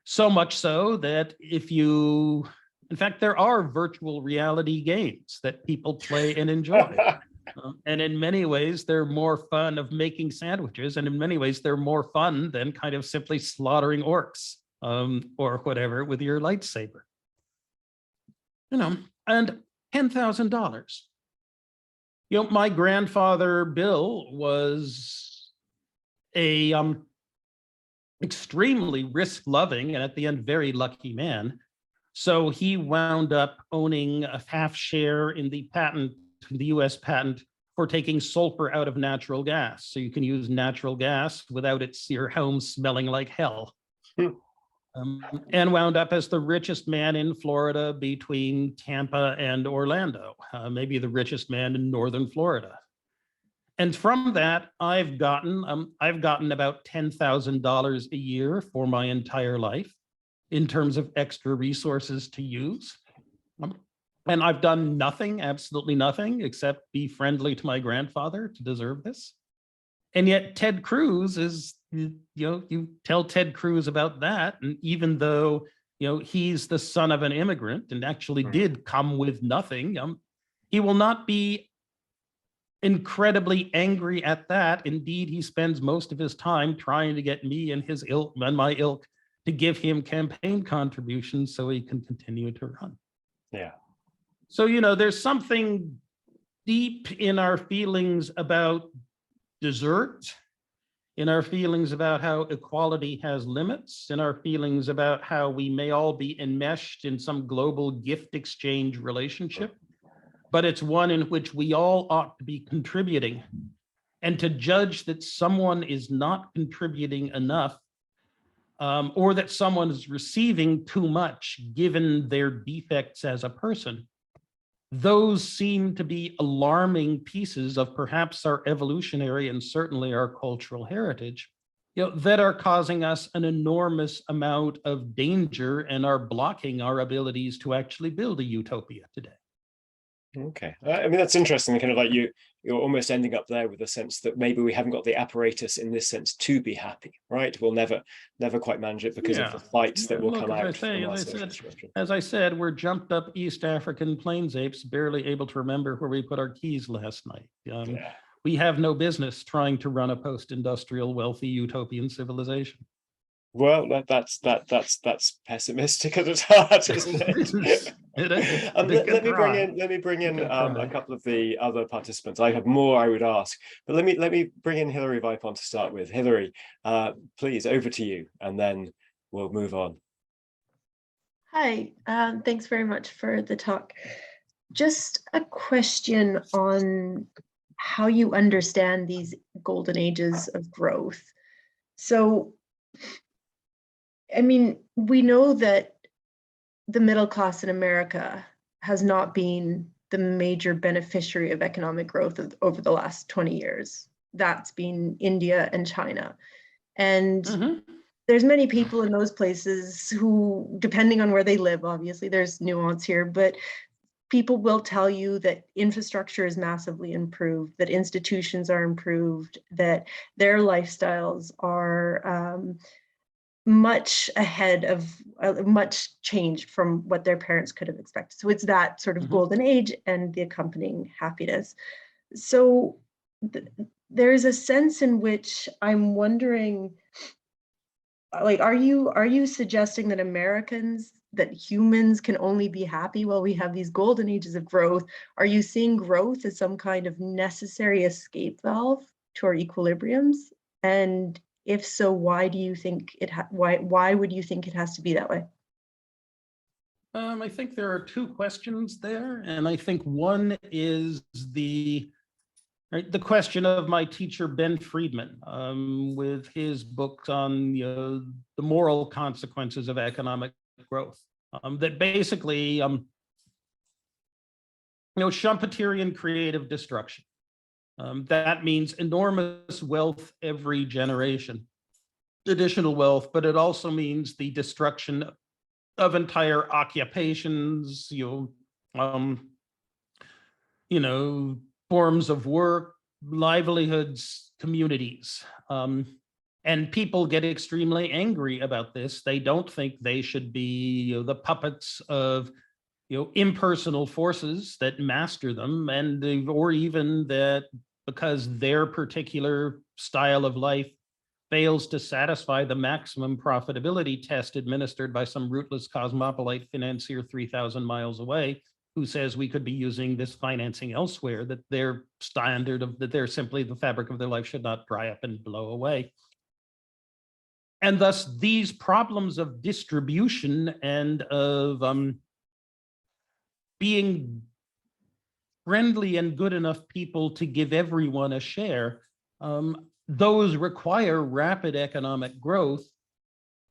So much so that in fact, there are virtual reality games that people play and enjoy. And in many ways, they're more fun of making sandwiches. And in many ways, they're more fun than kind of simply slaughtering orcs or whatever with your lightsaber. And $10,000. My grandfather Bill was a extremely risk-loving and at the end very lucky man. So he wound up owning a half share in the US patent for taking sulfur out of natural gas. So you can use natural gas without your home smelling like hell. And wound up as the richest man in Florida between Tampa and Orlando, maybe the richest man in northern Florida. And from that, I've gotten about $10,000 a year for my entire life in terms of extra resources to use. And I've done nothing, absolutely nothing, except be friendly to my grandfather to deserve this. And yet Ted Cruz is, you tell Ted Cruz about that. And even though, he's the son of an immigrant and actually did come with nothing, he will not be incredibly angry at that. Indeed, he spends most of his time trying to get me and his ilk and my ilk to give him campaign contributions so he can continue to run. Yeah. So, there's something deep in our feelings about desert, in our feelings about how equality has limits, in our feelings about how we may all be enmeshed in some global gift exchange relationship, but it's one in which we all ought to be contributing. And to judge that someone is not contributing enough, or that someone is receiving too much given their defects as a person, those seem to be alarming pieces of perhaps our evolutionary and certainly our cultural heritage, that are causing us an enormous amount of danger and are blocking our abilities to actually build a utopia today. Okay, I mean, that's interesting. Kind of like you're almost ending up there with the sense that maybe we haven't got the apparatus in this sense to be happy, right? We'll never quite manage it because of the fights that will come out. As I said, we're jumped up East African plains apes, barely able to remember where we put our keys last night. We have no business trying to run a post-industrial, wealthy, utopian civilization. Well, that's pessimistic at its heart, isn't it? Let me bring in a couple of the other participants. I have more I would ask, but let me bring in Hilary Vipon to start with. Hilary, please, over to you, and then we'll move on. Hi, thanks very much for the talk. Just a question on how you understand these golden ages of growth. So, I mean, we know that the middle class in America has not been the major beneficiary of economic growth over the last 20 years. That's been India and China. And there's many people in those places who, depending on where they live, obviously there's nuance here, but people will tell you that infrastructure is massively improved, that institutions are improved, that their lifestyles are much ahead of, much changed from what their parents could have expected. So it's that sort of golden age and the accompanying happiness. So there's a sense in which I'm wondering, like, are you suggesting that that humans can only be happy while we have these golden ages of growth? Are you seeing growth as some kind of necessary escape valve to our equilibriums? And if so, why do you think why would you think it has to be that way? I think there are two questions there, and I think one is the question of my teacher, Ben Friedman, with his book on the moral consequences of economic growth, that basically, Schumpeterian creative destruction. That means enormous wealth every generation, additional wealth, but it also means the destruction of entire occupations, forms of work, livelihoods, communities. And people get extremely angry about this. They don't think they should be the puppets of impersonal forces that master them, or even that because their particular style of life fails to satisfy the maximum profitability test administered by some rootless cosmopolite financier 3,000 miles away, who says we could be using this financing elsewhere, that their standard of, that they're simply the fabric of their life should not dry up and blow away. And thus these problems of distribution and of being friendly and good enough people to give everyone a share, those require rapid economic growth,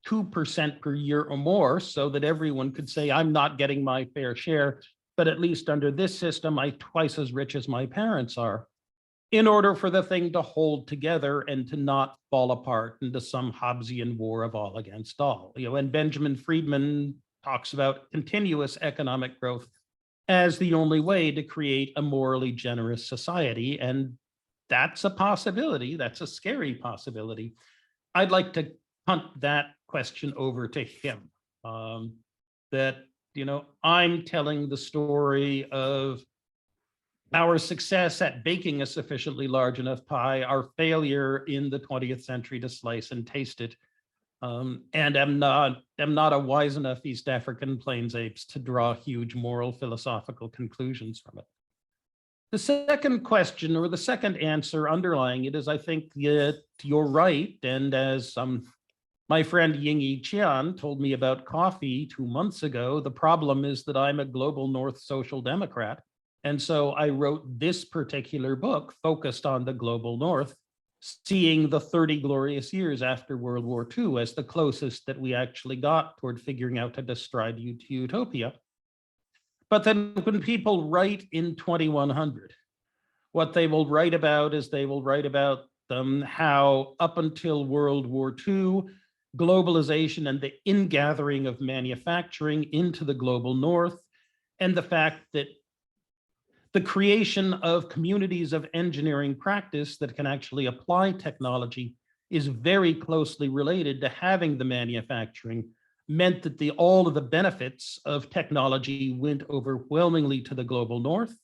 2% per year or more, so that everyone could say, I'm not getting my fair share, but at least under this system, I'm twice as rich as my parents are, in order for the thing to hold together and to not fall apart into some Hobbesian war of all against all. And Benjamin Friedman talks about continuous economic growth as the only way to create a morally generous society. And that's a possibility. That's a scary possibility. I'd like to punt that question over to him. I'm telling the story of our success at baking a sufficiently large enough pie, our failure in the 20th century to slice and taste it. And I'm not a wise enough East African plains apes to draw huge moral philosophical conclusions from it. The second question, or the second answer underlying it, is I think that you're right. And as my friend Yingyi Qian told me about coffee 2 months ago, the problem is that I'm a global North social democrat. And so I wrote this particular book focused on the global North, seeing the 30 glorious years after World War II as the closest that we actually got toward figuring out how to stride utopia. But then when people write in 2100, what they will write about is they will write about how up until World War II, globalization and the ingathering of manufacturing into the global North, and the fact that the creation of communities of engineering practice that can actually apply technology is very closely related to having the manufacturing, meant that all of the benefits of technology went overwhelmingly to the global North,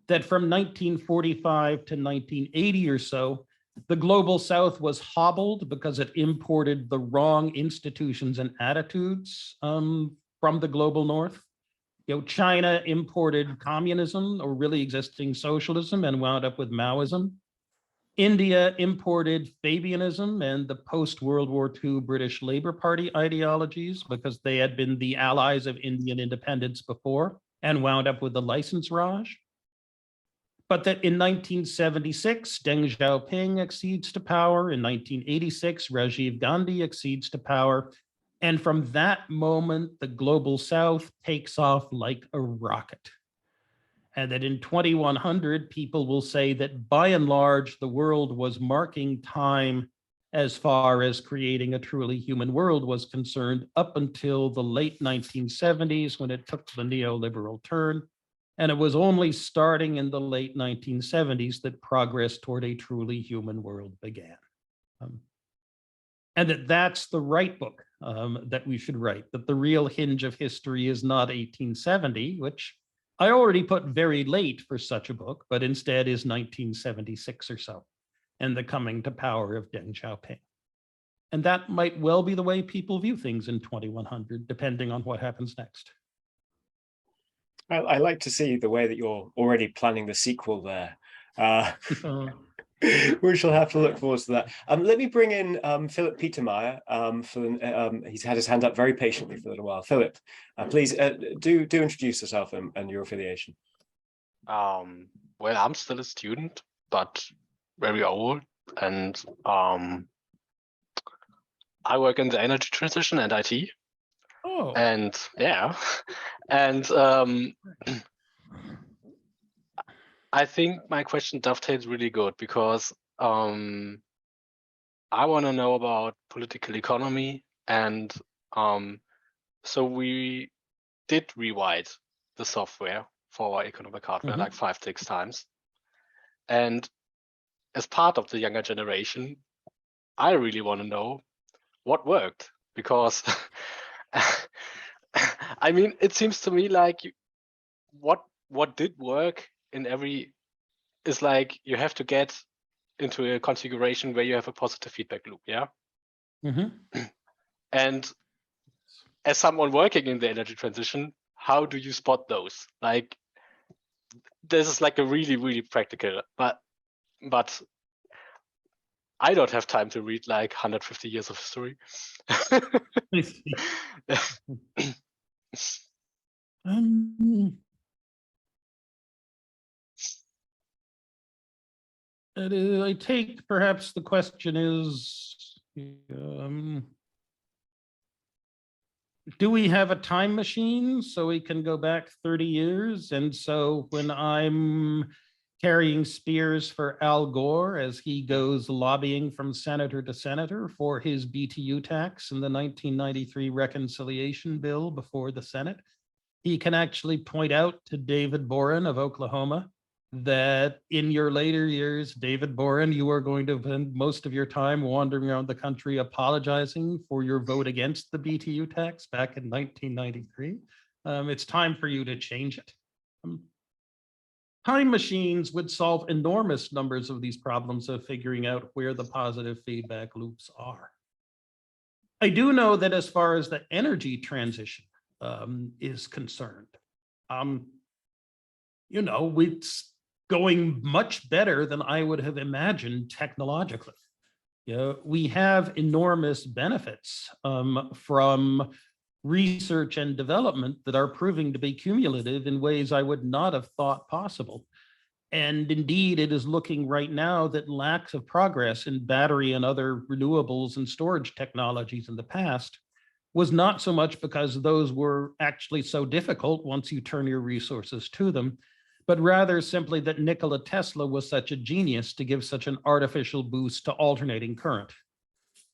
that from 1945 to 1980 or so, the global South was hobbled because it imported the wrong institutions and attitudes from the global North. China imported communism or really existing socialism and wound up with Maoism. India imported Fabianism and the post-World War II British Labour Party ideologies because they had been the allies of Indian independence before and wound up with the license Raj. But that in 1976, Deng Xiaoping accedes to power. In 1986, Rajiv Gandhi accedes to power. And from that moment, the global South takes off like a rocket. And that in 2100, people will say that by and large, the world was marking time as far as creating a truly human world was concerned up until the late 1970s when it took the neoliberal turn. And it was only starting in the late 1970s that progress toward a truly human world began. And that's the right book that we should write, that the real hinge of history is not 1870, which I already put very late for such a book, but instead is 1976 or so, and the coming to power of Deng Xiaoping. And that might well be the way people view things in 2100, depending on what happens next. I like to see the way that you're already planning the sequel there. We shall have to look forward to that. Let me bring in Philip Petermeyer. He's had his hand up very patiently for a little while. Philip, please do introduce yourself and your affiliation. Well, I'm still a student, but very old, and I work in the energy transition and IT. Oh. And yeah, and I think my question dovetails really good because I want to know about political economy, and so we did rewrite the software for our economic hardware like 5-6 times. And as part of the younger generation, I really want to know what worked, because I mean, it seems to me like what did work in every is like you have to get into a configuration where you have a positive feedback loop, yeah? And as someone working in the energy transition, how do you spot those? Like, this is like a really, really practical, but I don't have time to read like 150 years of history. I take perhaps the question is, do we have a time machine so we can go back 30 years? And so when I'm carrying spears for Al Gore as he goes lobbying from senator to senator for his BTU tax in the 1993 reconciliation bill before the Senate, he can actually point out to David Boren of Oklahoma that in your later years, David Boren, you are going to spend most of your time wandering around the country apologizing for your vote against the BTU tax back in 1993. It's time for you to change it. Time machines would solve enormous numbers of these problems of figuring out where the positive feedback loops are. I do know that as far as the energy transition is concerned, it's going much better than I would have imagined technologically. We have enormous benefits from research and development that are proving to be cumulative in ways I would not have thought possible. And indeed, it is looking right now that lacks of progress in battery and other renewables and storage technologies in the past was not so much because those were actually so difficult once you turn your resources to them, but rather simply that Nikola Tesla was such a genius to give such an artificial boost to alternating current,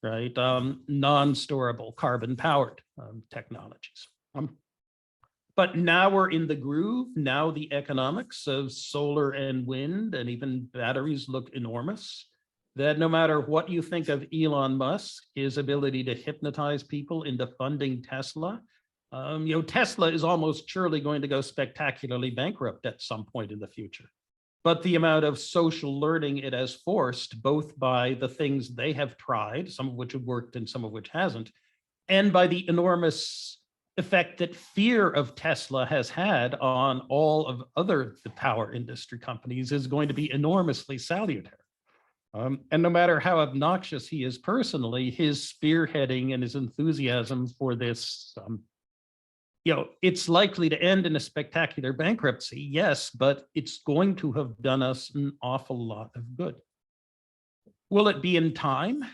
right? Non-storable carbon-powered technologies. But now we're in the groove. Now the economics of solar and wind and even batteries look enormous. That no matter what you think of Elon Musk, his ability to hypnotize people into funding Tesla, Tesla is almost surely going to go spectacularly bankrupt at some point in the future. But the amount of social learning it has forced, both by the things they have tried, some of which have worked and some of which hasn't, and by the enormous effect that fear of Tesla has had on all of the power industry companies is going to be enormously salutary. And no matter how obnoxious he is personally, his spearheading and his enthusiasm for this, it's likely to end in a spectacular bankruptcy, yes, but it's going to have done us an awful lot of good. Will it be in time?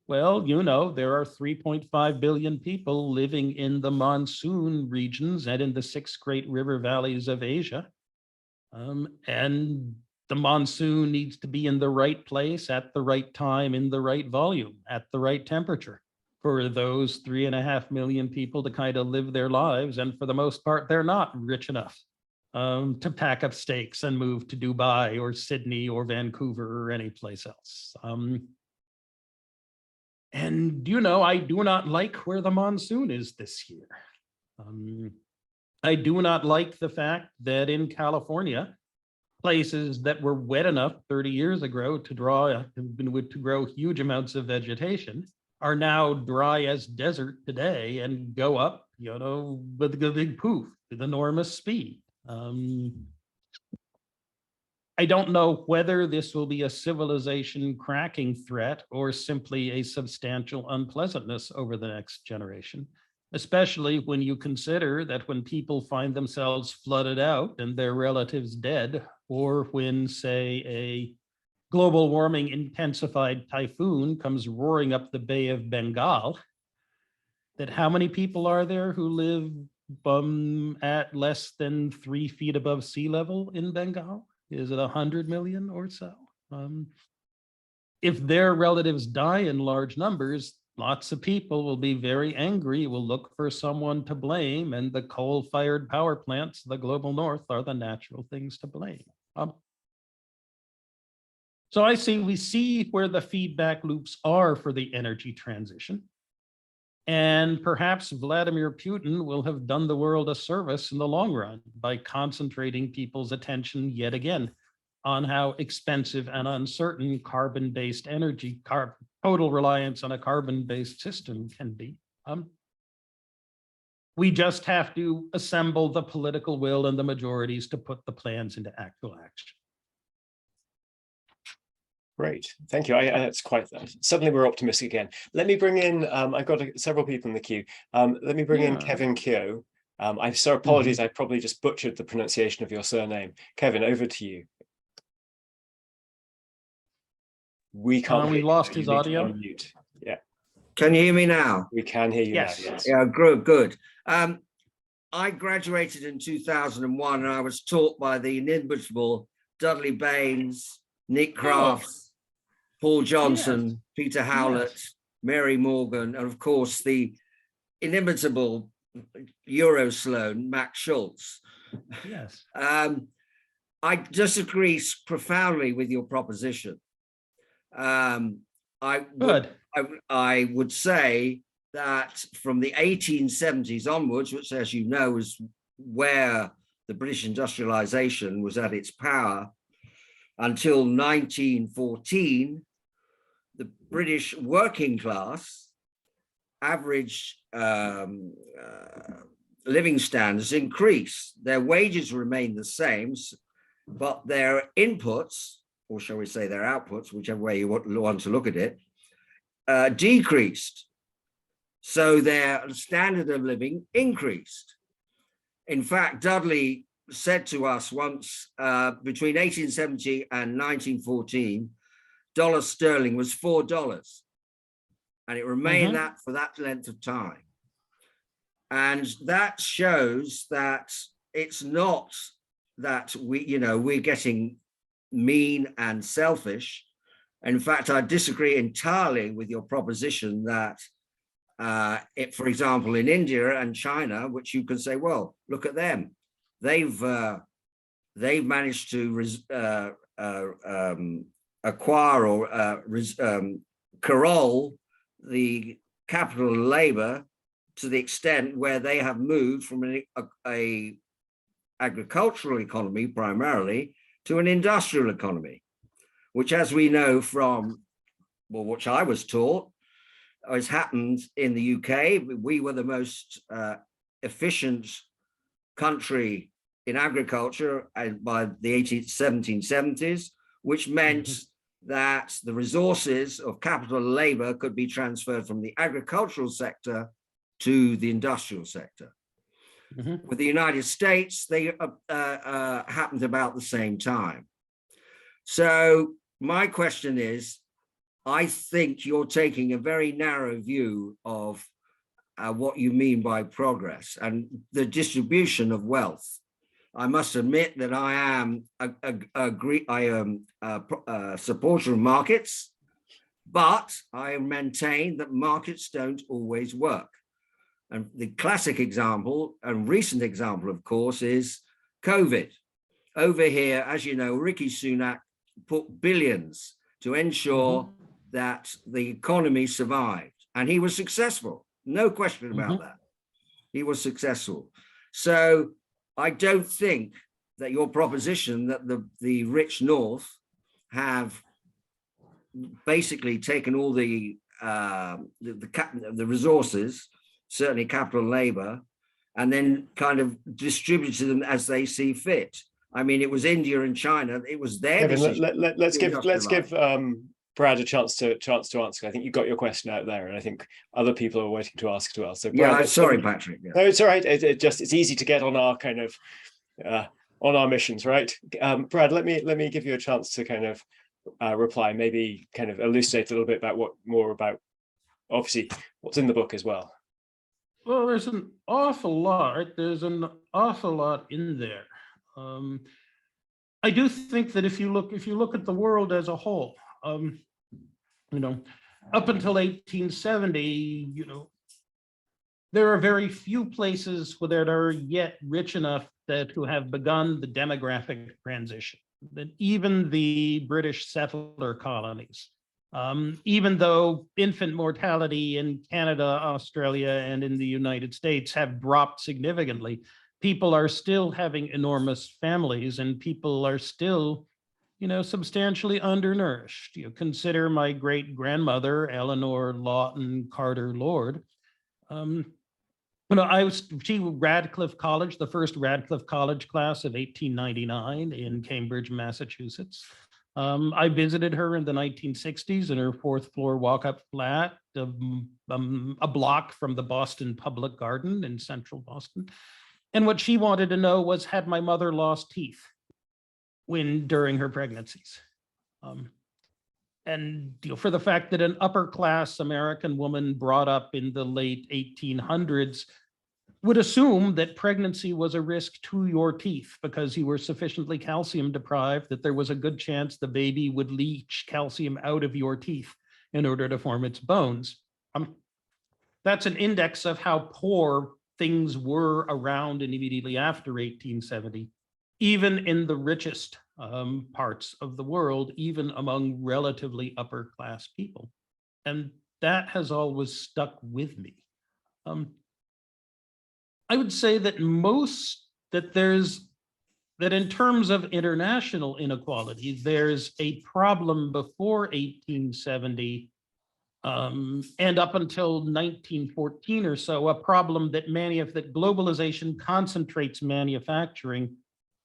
Well, there are 3.5 billion people living in the monsoon regions and in the 6 great river valleys of Asia. And the monsoon needs to be in the right place at the right time, in the right volume, at the right temperature for those 3.5 million people to kind of live their lives. And for the most part, they're not rich enough to pack up stakes and move to Dubai or Sydney or Vancouver or any place else. And I do not like where the monsoon is this year. I do not like the fact that in California, places that were wet enough 30 years ago to grow huge amounts of vegetation are now dry as desert today and go up, with a big poof with enormous speed. I don't know whether this will be a civilization cracking threat or simply a substantial unpleasantness over the next generation, especially when you consider that when people find themselves flooded out and their relatives dead, or when, say, a global warming intensified typhoon comes roaring up the Bay of Bengal, that how many people are there who live at less than 3 feet above sea level in Bengal? Is it 100 million or so? If their relatives die in large numbers, lots of people will be very angry, will look for someone to blame, and the coal-fired power plants of the global north are the natural things to blame. So we see where the feedback loops are for the energy transition. And perhaps Vladimir Putin will have done the world a service in the long run by concentrating people's attention yet again on how expensive and uncertain carbon-based energy, total reliance on a carbon-based system can be. We just have to assemble the political will and the majorities to put the plans into actual action. Great, thank you. That's quite, suddenly we're optimistic again. Let me bring in, I've got several people in the queue. Let me bring in Kevin Keogh. I'm so apologies, I probably just butchered the pronunciation of your surname. Kevin, over to you. We can't we lost his audio. Unmute. Yeah. Can you hear me now? We can hear you Yes. now, yes. Yeah, good. I graduated in 2001 and I was taught by the inimitable Dudley Baines, Nick Crafts, Paul Johnson, Peter Howlett, Mary Morgan, and of course the inimitable Euro Sloan, Max Schultz. Yes. I disagree profoundly with your proposition. I would say that from the 1870s onwards, which, as you know, is where the British industrialization was at its power, until 1914, the British working class average living standards increased. Their wages remained the same, but their inputs, or shall we say their outputs, whichever way you want to look at it, decreased. So their standard of living increased. In fact, Dudley said to us once, between 1870 and 1914, dollar sterling was $4, and it remained that for that length of time. And that shows that it's not that we're getting mean and selfish. In fact, I disagree entirely with your proposition that for example, in India and China, which you can say, well, look at them. They've managed to acquire or corral the capital and labor to the extent where they have moved from a agricultural economy primarily to an industrial economy, which, as we know from, well, which I was taught, as happened in the UK. We were the most efficient country in agriculture by the 1770s, which meant that the resources of capital and labor could be transferred from the agricultural sector to the industrial sector. With the United States, they happened about the same time. So my question is, I think you're taking a very narrow view of what you mean by progress and the distribution of wealth. I must admit that I am a supporter of markets, but I maintain that markets don't always work. And the classic example and recent example, of course, is COVID. Over here, as you know, Rishi Sunak put billions to ensure that the economy survived, and he was successful. No question about that. He was successful. So I don't think that your proposition that the rich North have basically taken all the resources, certainly capital and labor, and then kind of distributed them as they see fit. I mean, it was India and China. It was their decision. Let's give Brad a chance to answer. I think you got your question out there, and I think other people are waiting to ask as well. So Brad, sorry, Patrick. Yeah. No, it's all right. It's easy to get on our kind of on our missions, right? Brad, let me give you a chance to kind of reply, maybe kind of elucidate a little bit about more about obviously what's in the book as well. Well, there's an awful lot, right? There's an awful lot in there. I do think that if you look at the world as a whole, you know, up until 1870, you know, there are very few places that are yet rich enough to have begun the demographic transition. That even the British settler colonies, even though infant mortality in Canada, Australia, and in the United States have dropped significantly, people are still having enormous families, and people are still, you know, substantially undernourished. You consider my great grandmother, Eleanor Lawton Carter Lord. You know, she Radcliffe College, the first Radcliffe College class of 1899 in Cambridge, Massachusetts. I visited her in the 1960s in her 4th floor walk-up flat, a block from the Boston Public Garden in central Boston. And what she wanted to know was, had my mother lost teeth during her pregnancies? And you know, for the fact that an upper class American woman brought up in the late 1800s would assume that pregnancy was a risk to your teeth because you were sufficiently calcium deprived that there was a good chance the baby would leach calcium out of your teeth in order to form its bones. That's an index of how poor things were around and immediately after 1870, even in the richest parts of the world, even among relatively upper class people. And that has always stuck with me. I would say that that in terms of international inequality, there's a problem before 1870 and up until 1914 or so, a problem that globalization concentrates manufacturing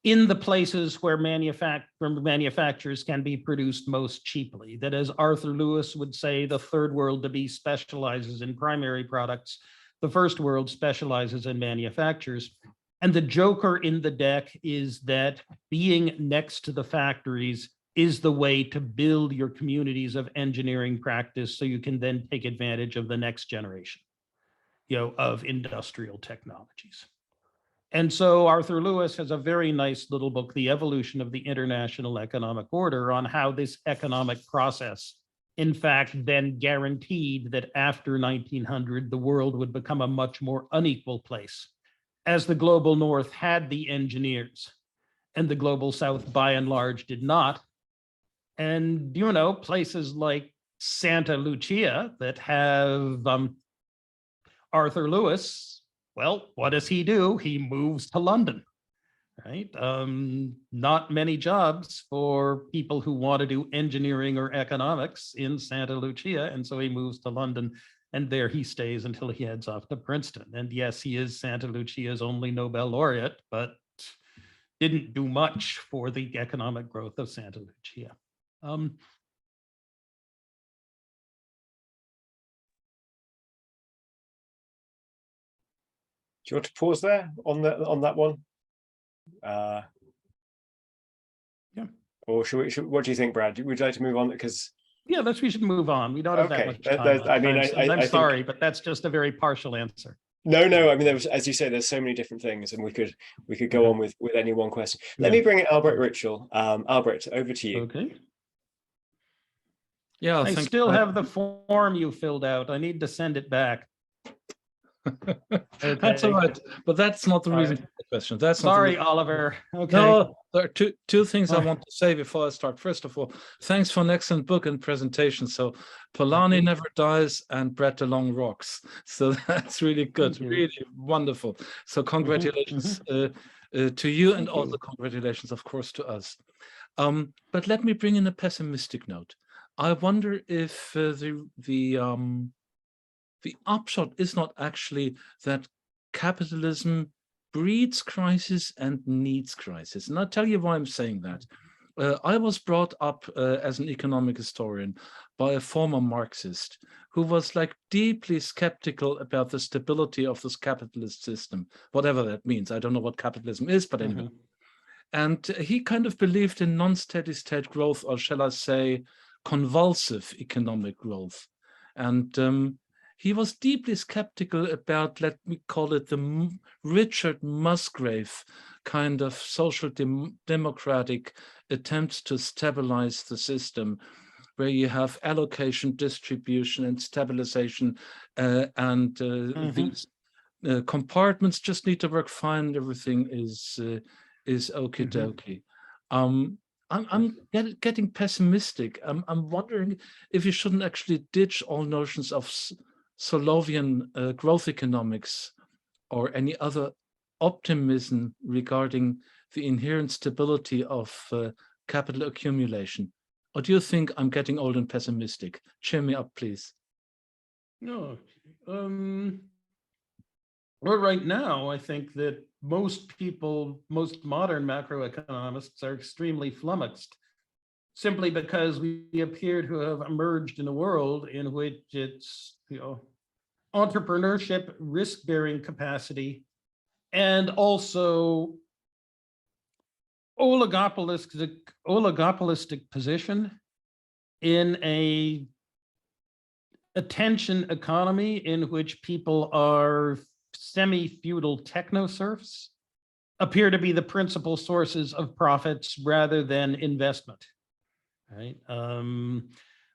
in the places where manufacturers can be produced most cheaply. That, as Arthur Lewis would say, the third world to be specializes in primary products. The first world specializes in manufacturers. And the joker in the deck is that being next to the factories is the way to build your communities of engineering practice so you can then take advantage of the next generation, you know, of industrial technologies. And so Arthur Lewis has a very nice little book, The Evolution of the International Economic Order, on how this economic process, in fact, then guaranteed that after 1900, the world would become a much more unequal place, as the global North had the engineers and the global South by and large did not. And, you know, places like Santa Lucia that have Arthur Lewis, well, what does he do? He moves to London, right? Not many jobs for people who want to do engineering or economics in Santa Lucia. And so he moves to London. And there he stays until he heads off to Princeton. And yes, he is Santa Lucia's only Nobel laureate, but didn't do much for the economic growth of Santa Lucia. Do you want to pause there on that one? Yeah. Or what do you think, Brad? Would you like to move on? Because yeah, we should move on. We don't have that much time left. I mean, I'm I sorry, think, but that's just a very partial answer. No. I mean, there was, as you say, there's so many different things, and we could go on with any one question. Let me bring in Albert Ritschel. Albert, over to you. Okay. Yeah, I still have the form you filled out. I need to send it back. That's all right, but that's not the reason for the question. That's sorry, not Oliver. Okay. No, there are two things I want to say before I start. First of all, thanks for an excellent book and presentation. So Polanyi never dies and Brett DeLong rocks. So that's really good, really wonderful. So congratulations to you, and also congratulations, of course, to us. But let me bring in a pessimistic note. I wonder if the upshot is not actually that capitalism breeds crisis and needs crisis. And I'll tell you why I'm saying that. I was brought up as an economic historian by a former Marxist who was like deeply skeptical about the stability of this capitalist system, whatever that means. I don't know what capitalism is, but anyway. And he kind of believed in non-steady state growth, or shall I say, convulsive economic growth. And he was deeply skeptical about, let me call it, the Richard Musgrave kind of social democratic attempts to stabilize the system, where you have allocation, distribution, and stabilization, and these compartments just need to work fine. Everything is okie dokie. I'm getting pessimistic. I'm wondering if you shouldn't actually ditch all notions of Solovian growth economics or any other optimism regarding the inherent stability of capital accumulation. Or do you think I'm getting old and pessimistic? Cheer me up, please. No. Well, right now, I think that most modern macroeconomists are extremely flummoxed, simply because we appear to have emerged in a world in which it's, entrepreneurship, risk-bearing capacity, and also oligopolistic position in a attention economy in which people are semi-feudal techno-serfs appear to be the principal sources of profits rather than investment, right?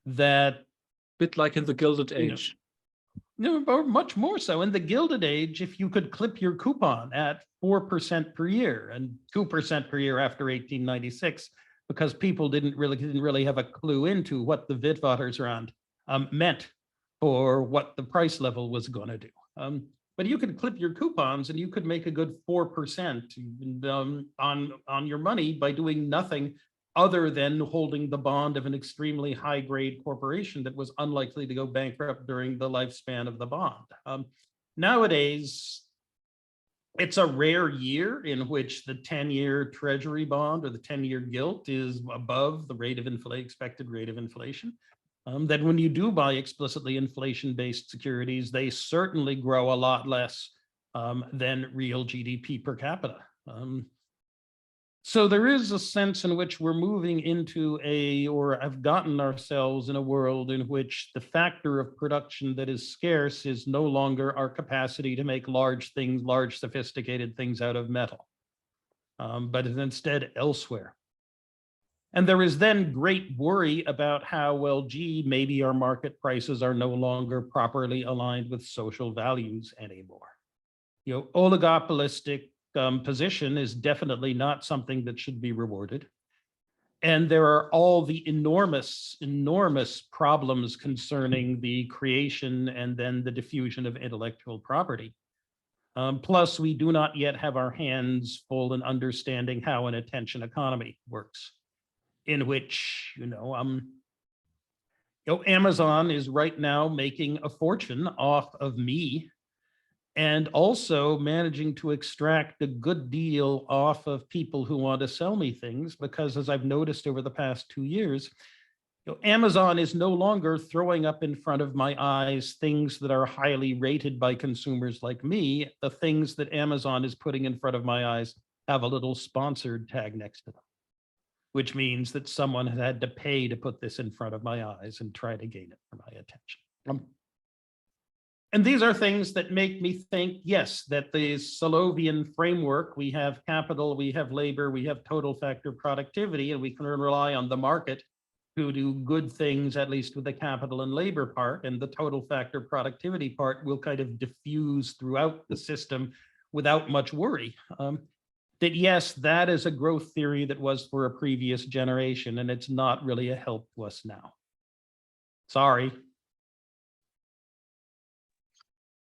That bit like in the Gilded Age. No, much more so. In the Gilded Age, if you could clip your coupon at 4% per year and 2% per year after 1896, because people didn't really have a clue into what the Witwatersrand meant for what the price level was going to do. But you could clip your coupons and you could make a good 4% on your money by doing nothing other than holding the bond of an extremely high-grade corporation that was unlikely to go bankrupt during the lifespan of the bond. Nowadays, it's a rare year in which the 10-year treasury bond or the 10-year gilt is above the expected rate of inflation. That when you do buy explicitly inflation-based securities, they certainly grow a lot less than real GDP per capita. So there is a sense in which we're moving into or have gotten ourselves in a world in which the factor of production that is scarce is no longer our capacity to make large sophisticated things out of metal, but is instead elsewhere. And there is then great worry about how, well, gee, maybe our market prices are no longer properly aligned with social values anymore. Oligopolistic position is definitely not something that should be rewarded. And there are all the enormous problems concerning the creation and then the diffusion of intellectual property. Plus, we do not yet have our hands full in understanding how an attention economy works, in which, Amazon is right now making a fortune off of me and also managing to extract a good deal off of people who want to sell me things, because as I've noticed over the past 2 years, Amazon is no longer throwing up in front of my eyes things that are highly rated by consumers like me. The things that Amazon is putting in front of my eyes have a little sponsored tag next to them, which means that someone has had to pay to put this in front of my eyes and try to gain it for my attention. And these are things that make me think, yes, that the Slouchian framework, we have capital, we have labor, we have total factor productivity, and we can rely on the market to do good things, at least with the capital and labor part, and the total factor productivity part will kind of diffuse throughout the system without much worry. That yes, that is a growth theory that was for a previous generation, and it's not really a help to us now. Sorry.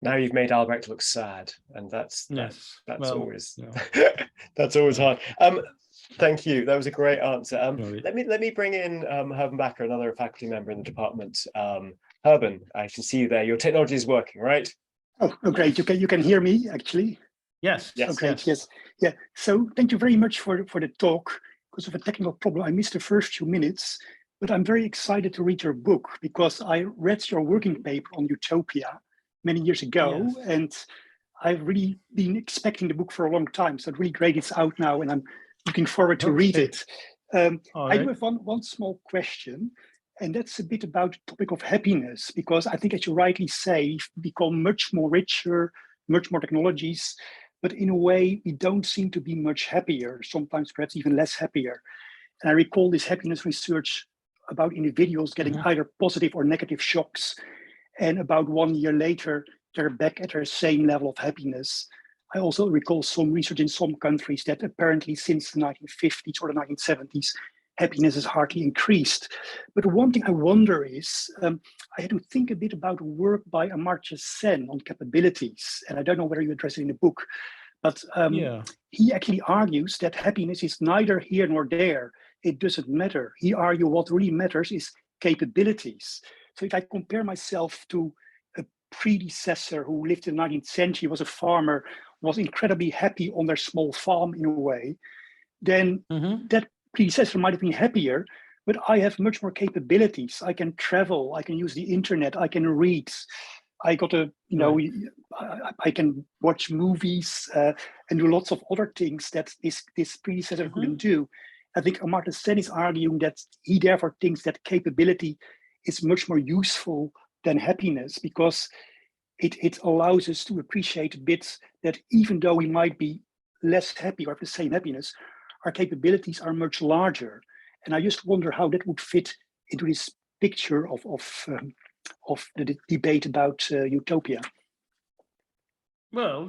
Now you've made Albrecht look sad, and that's Well, always yeah. that's always hard. Thank you. That was a great answer. Right. Let me bring in Herben Backer, another faculty member in the department. Herben, I can see you there. Your technology is working, right? Oh, great. You can hear me actually. Yes. Yes. Oh, great. Yes. Yeah. So thank you very much for the talk. Because of a technical problem, I missed the first few minutes, but I'm very excited to read your book because I read your working paper on Utopia many years ago, Yes. and I've really been expecting the book for a long time. So it's really great it's out now, and I'm looking forward to read it. I do have one small question, and that's a bit about the topic of happiness, because I think, as you rightly say, we've become much more richer, much more technologies, but in a way, we don't seem to be much happier, sometimes perhaps even less happier. And I recall this happiness research about individuals getting either positive or negative shocks. And about 1 year later, they're back at their same level of happiness. I also recall some research in some countries that apparently since the 1950s or the 1970s, happiness has hardly increased. But one thing I wonder is, I had to think a bit about work by Amartya Sen on capabilities. And I don't know whether you address it in the book, but he actually argues that happiness is neither here nor there. It doesn't matter. He argues what really matters is capabilities. So if I compare myself to a predecessor who lived in the 19th century, was a farmer, was incredibly happy on their small farm in a way, then that predecessor might have been happier, but I have much more capabilities. I can travel, I can use the internet, I can read, I got a, I can watch movies and do lots of other things that this predecessor couldn't do. I think Amartya Sen is arguing that he therefore thinks that capability is much more useful than happiness, because it allows us to appreciate a bit that even though we might be less happy or have the same happiness, our capabilities are much larger. And I just wonder how that would fit into this picture of the debate about utopia. Well,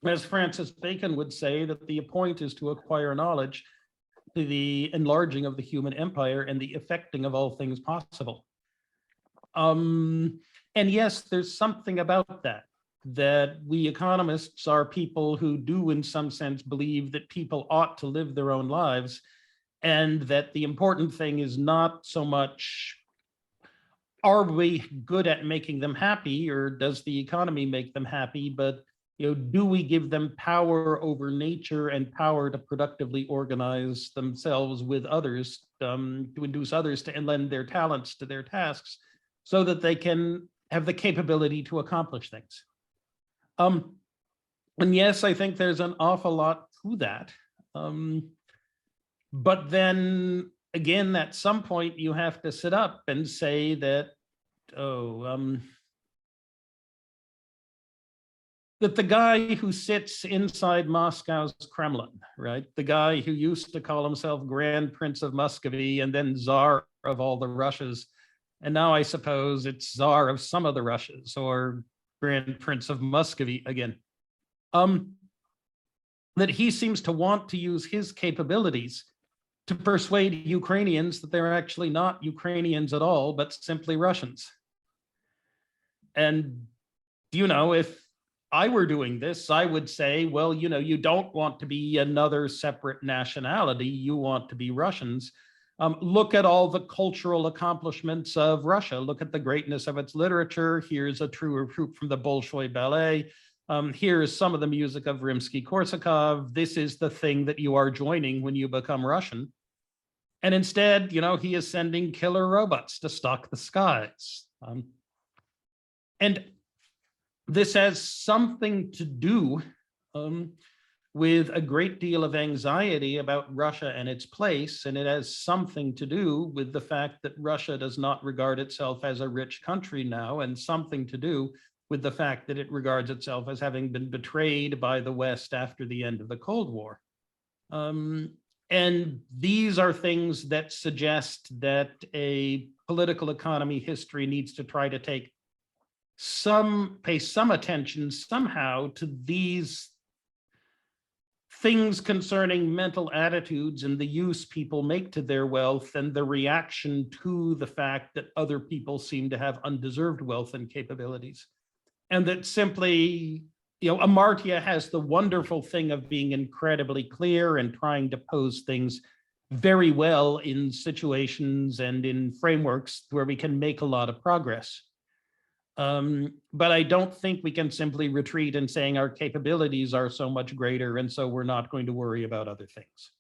as Francis Bacon would say, that the point is to acquire knowledge, to the enlarging of the human empire and the effecting of all things possible. And yes, there's something about that we economists are people who do in some sense believe that people ought to live their own lives, and that the important thing is not so much, are we good at making them happy, or does the economy make them happy, but do we give them power over nature and power to productively organize themselves with others, to induce others to lend their talents to their tasks so that they can have the capability to accomplish things. And yes, I think there's an awful lot to that. But then again, at some point you have to sit up and say that, that the guy who sits inside Moscow's Kremlin, right? The guy who used to call himself Grand Prince of Muscovy and then Tsar of all the Russias, and now I suppose it's Tsar of some of the Russias, or Grand Prince of Muscovy again. That he seems to want to use his capabilities to persuade Ukrainians that they're actually not Ukrainians at all, but simply Russians. And, if I were doing this, I would say, well, you don't want to be another separate nationality, you want to be Russians, Look at all the cultural accomplishments of Russia. Look at the greatness of its literature. Here's a true recruit from the Bolshoi Ballet. Here's some of the music of Rimsky-Korsakov. This is the thing that you are joining when you become Russian. And instead, he is sending killer robots to stalk the skies. And this has something to do with a great deal of anxiety about Russia and its place. And it has something to do with the fact that Russia does not regard itself as a rich country now, and something to do with the fact that it regards itself as having been betrayed by the West after the end of the Cold War. And these are things that suggest that a political economy history needs to try to pay some attention somehow to these things concerning mental attitudes and the use people make to their wealth and the reaction to the fact that other people seem to have undeserved wealth and capabilities. And that simply, Amartya has the wonderful thing of being incredibly clear and trying to pose things very well in situations and in frameworks where we can make a lot of progress. But I don't think we can simply retreat in saying our capabilities are so much greater, and so we're not going to worry about other things.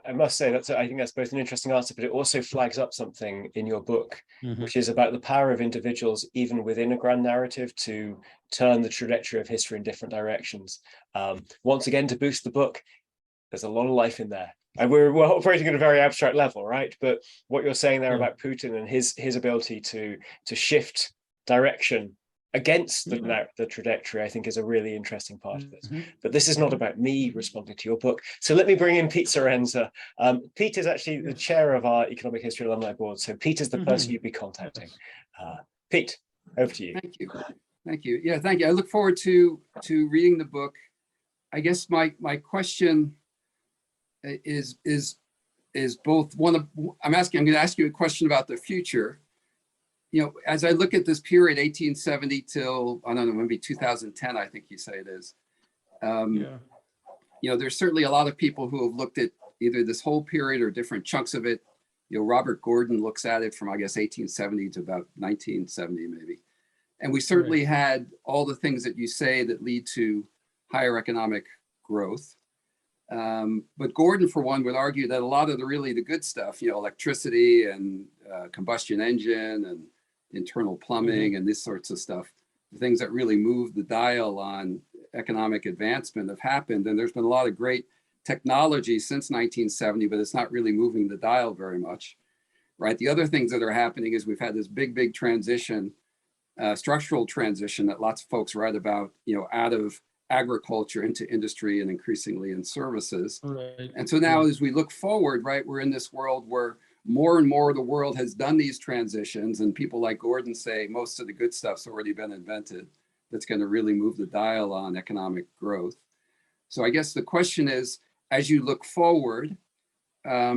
I must say I think that's both an interesting answer, but it also flags up something in your book, which is about the power of individuals, even within a grand narrative, to turn the trajectory of history in different directions. Once again, to boost the book, there's a lot of life in there. And we're operating at a very abstract level, right? But what you're saying there about Putin and his ability to shift direction against the trajectory, I think, is a really interesting part of this. But this is not about me responding to your book. So let me bring in Pete Sorenza. Pete is actually the chair of our Economic History Alumni Board. So Pete is the person you'd be contacting. Pete, over to you. Thank you. Thank you. Yeah, thank you. I look forward to reading the book. I guess my question is both I'm going to ask you a question about the future. As I look at this period, 1870 till, I don't know, maybe 2010, I think you say it is. There's certainly a lot of people who have looked at either this whole period or different chunks of it. Robert Gordon looks at it from, I guess, 1870 to about 1970, maybe. And we certainly had all the things that you say that lead to higher economic growth. But Gordon, for one, would argue that a lot of the good stuff, electricity and combustion engine and internal plumbing and this sorts of stuff, the things that really move the dial on economic advancement have happened. And there's been a lot of great technology since 1970, but it's not really moving the dial very much, right? The other things that are happening is we've had this big transition, structural transition that lots of folks write about, out of agriculture into industry and increasingly in services. Right. And so now as we look forward, right, we're in this world where more and more of the world has done these transitions, and people like Gordon say most of the good stuff's already been invented that's going to really move the dial on economic growth. So I guess the question is, as you look forward, are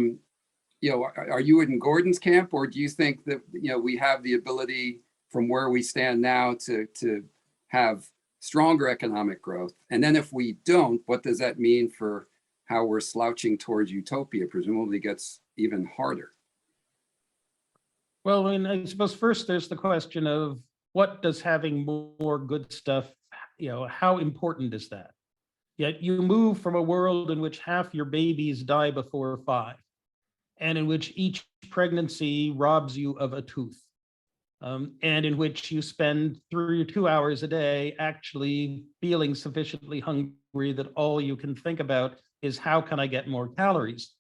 you in Gordon's camp, or do you think that we have the ability from where we stand now to have stronger economic growth? And then if we don't, what does that mean for how we're slouching towards utopia? Presumably gets even harder. Well, I suppose first there's the question of what does having more good stuff, how important is that? Yet you move from a world in which half your babies die before 5, and in which each pregnancy robs you of a tooth. And in which you spend 3 or 2 hours a day actually feeling sufficiently hungry that all you can think about is how can I get more calories?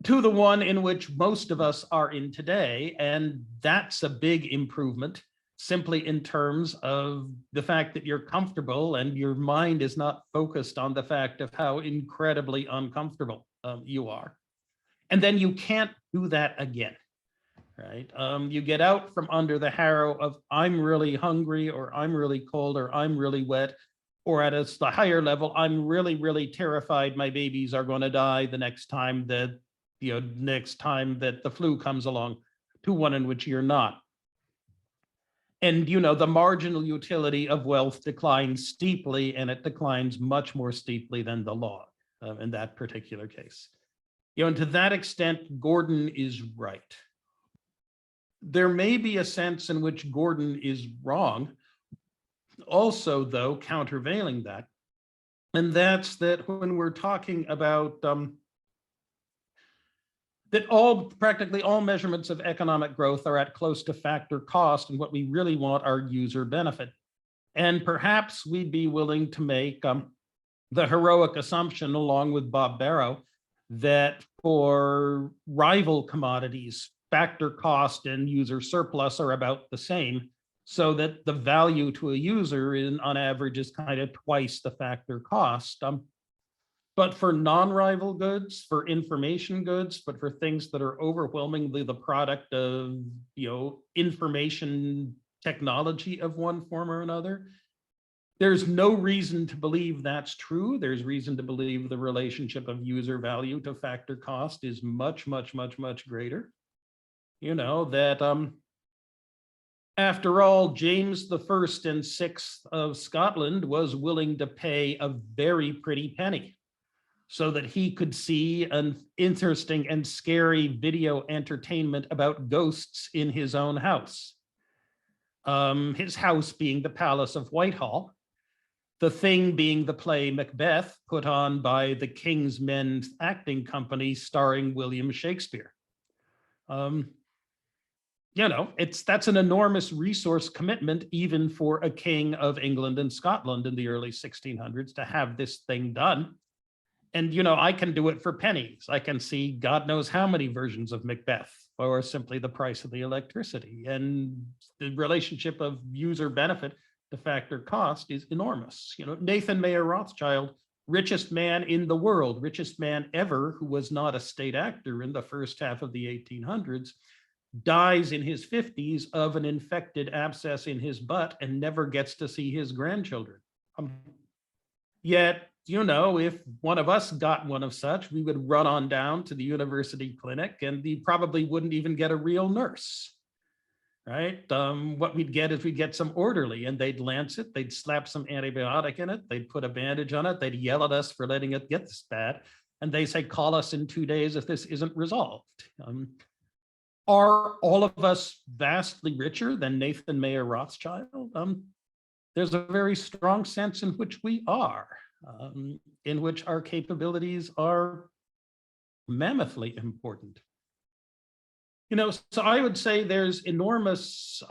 To the one in which most of us are in today. And that's a big improvement, simply in terms of the fact that you're comfortable and your mind is not focused on the fact of how incredibly uncomfortable you are. And then you can't do that again. Right? You get out from under the harrow of I'm really hungry, or I'm really cold, or I'm really wet, or at a higher level, I'm really terrified my babies are going to die the next time that the flu comes along, to one in which you're not. And the marginal utility of wealth declines steeply, and it declines much more steeply than the law. in that particular case. And to that extent, Gordon is right. There may be a sense in which Gordon is wrong, also, though, countervailing that. And that's that when we're talking about that practically all measurements of economic growth are at close to factor cost, and what we really want are user benefit. And perhaps we'd be willing to make the heroic assumption, along with Bob Barrow, that for rival commodities, factor cost and user surplus are about the same, so that the value to a user on average is kind of twice the factor cost. But for non-rival goods, for information goods, but for things that are overwhelmingly the product of, information technology of one form or another, there's no reason to believe that's true. There's reason to believe the relationship of user value to factor cost is much, much, much, much greater. That after all, James I and VI of Scotland was willing to pay a very pretty penny so that he could see an interesting and scary video entertainment about ghosts in his own house. His house being the Palace of Whitehall, the thing being the play Macbeth, put on by the King's Men acting company starring William Shakespeare. That's an enormous resource commitment even for a king of England and Scotland in the early 1600s to have this thing done. And, I can do it for pennies. I can see God knows how many versions of Macbeth or simply the price of the electricity. And the relationship of user benefit to factor cost is enormous. Nathan Mayer Rothschild, richest man in the world, richest man ever, who was not a state actor in the first half of the 1800s, dies in his 50s of an infected abscess in his butt and never gets to see his grandchildren. Yet, if one of us got one of such, we would run on down to the university clinic and we probably wouldn't even get a real nurse, right? What we'd get some orderly and they'd lance it, they'd slap some antibiotic in it, they'd put a bandage on it, they'd yell at us for letting it get this bad, and they say, call us in 2 days if this isn't resolved. Are all of us vastly richer than Nathan Mayer Rothschild? There's a very strong sense in which we are, in which our capabilities are mammothly important. So I would say there's enormous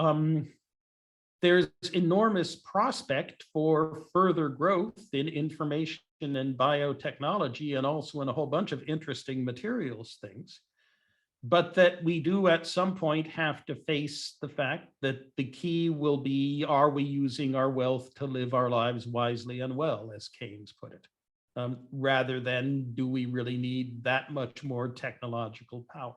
prospect for further growth in information and biotechnology, and also in a whole bunch of interesting materials things. But that we do at some point have to face the fact that the key will be, are we using our wealth to live our lives wisely and well, as Keynes put it, rather than do we really need that much more technological power?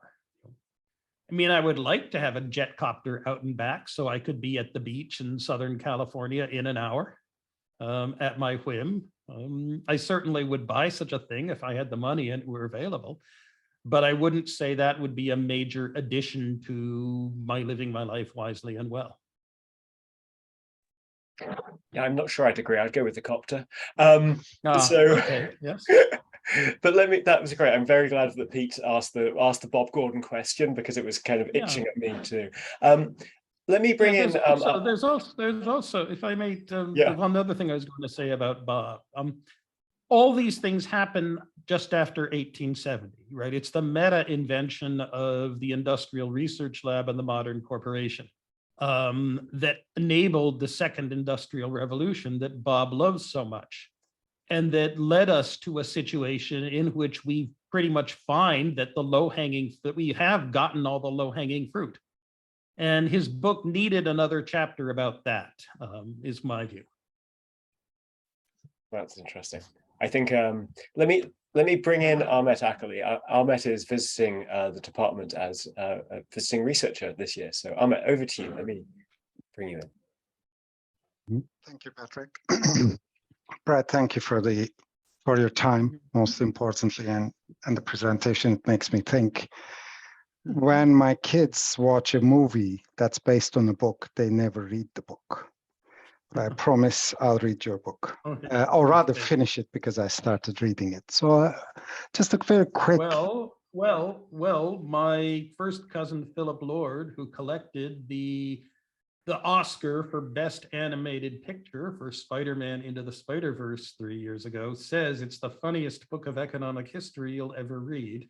I would like to have a jet copter out and back so I could be at the beach in Southern California in an hour at my whim. I certainly would buy such a thing if I had the money and it were available. But I wouldn't say that would be a major addition to my living my life wisely and well. Yeah, I'm not sure I'd agree. I'd go with the copter. Okay, yes. But that was great. I'm very glad that Pete asked the Bob Gordon question, because it was kind of itching at me too. Let me bring in. There's also, if I may, one other thing I was going to say about Bob. All these things happen just after 1870, right? It's the meta invention of the Industrial Research Lab and the modern corporation that enabled the second industrial revolution that Bob loves so much, and that led us to a situation in which we pretty much find that we have gotten all the low-hanging fruit. And his book needed another chapter about that, is my view. That's interesting. I think let me bring in Ahmet Akali. Ahmet is visiting the department as a visiting researcher this year. So Ahmet, over to you. Let me bring you in. Thank you, Patrick. Brad, thank you for your time, most importantly, and the presentation. It makes me think. When my kids watch a movie that's based on a book, they never read the book. I promise I'll read your book, Okay. or rather finish it because I started reading it. So just a very quick. Well, my first cousin, Philip Lord, who collected the Oscar for Best Animated Picture for Spider-Man Into the Spider-Verse 3 years ago, says it's the funniest book of economic history you'll ever read.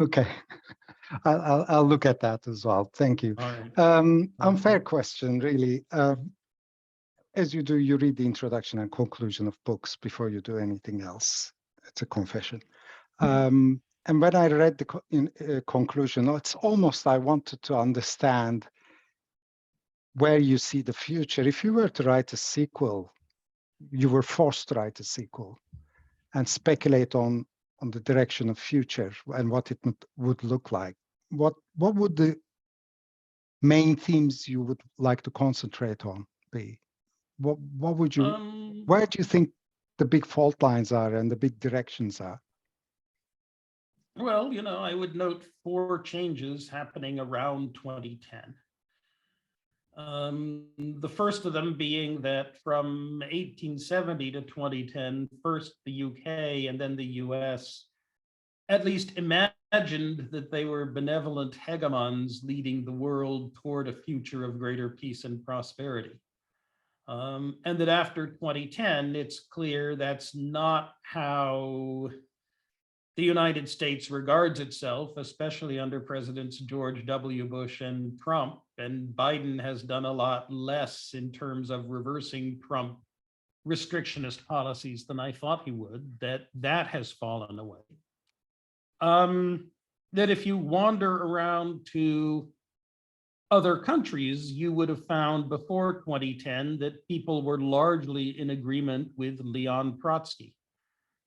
Okay, I'll look at that as well. Thank you. All right. Unfair question, really. As you do, you read the introduction and conclusion of books before you do anything else. It's a confession. And when I read the conclusion, it's almost I wanted to understand where you see the future. If you were to write a sequel, you were forced to write a sequel and speculate on the direction of future and what it would look like. What would the main themes you would like to concentrate on be? What would you, where do you think the big fault lines are and the big directions are? Well, I would note 4 changes happening around 2010. The first of them being that from 1870 to 2010, first the UK and then the US at least imagined that they were benevolent hegemons leading the world toward a future of greater peace and prosperity. And that after 2010, it's clear that's not how the United States regards itself, especially under Presidents George W. Bush and Trump. And Biden has done a lot less in terms of reversing Trump restrictionist policies than I thought he would, that has fallen away. That if you wander around to other countries, you would have found before 2010 that people were largely in agreement with Leon Trotsky.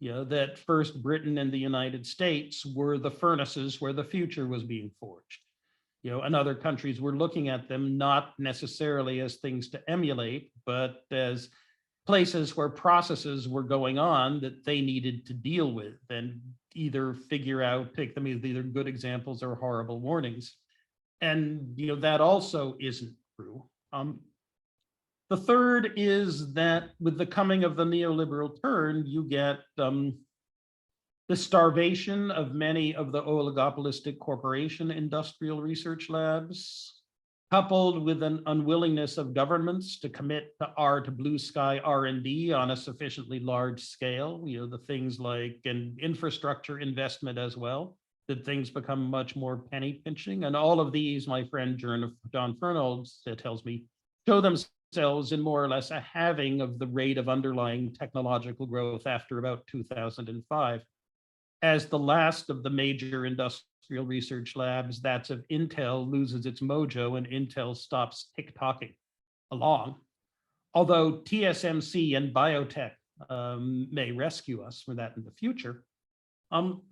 That first Britain and the United States were the furnaces where the future was being forged. And other countries were looking at them not necessarily as things to emulate, but as places where processes were going on that they needed to deal with and either figure out, take them as either good examples or horrible warnings. And that also isn't true. The third is that with the coming of the neoliberal turn, you get the starvation of many of the oligopolistic corporation industrial research labs, coupled with an unwillingness of governments to commit to blue sky R&D on a sufficiently large scale, the things like an infrastructure investment as well, that things become much more penny pinching. And all of these, my friend John Fernald tells me, show themselves in more or less a halving of the rate of underlying technological growth after about 2005. As the last of the major industrial research labs, that's of Intel, loses its mojo and Intel stops tick-tocking along. Although TSMC and biotech may rescue us from that in the future.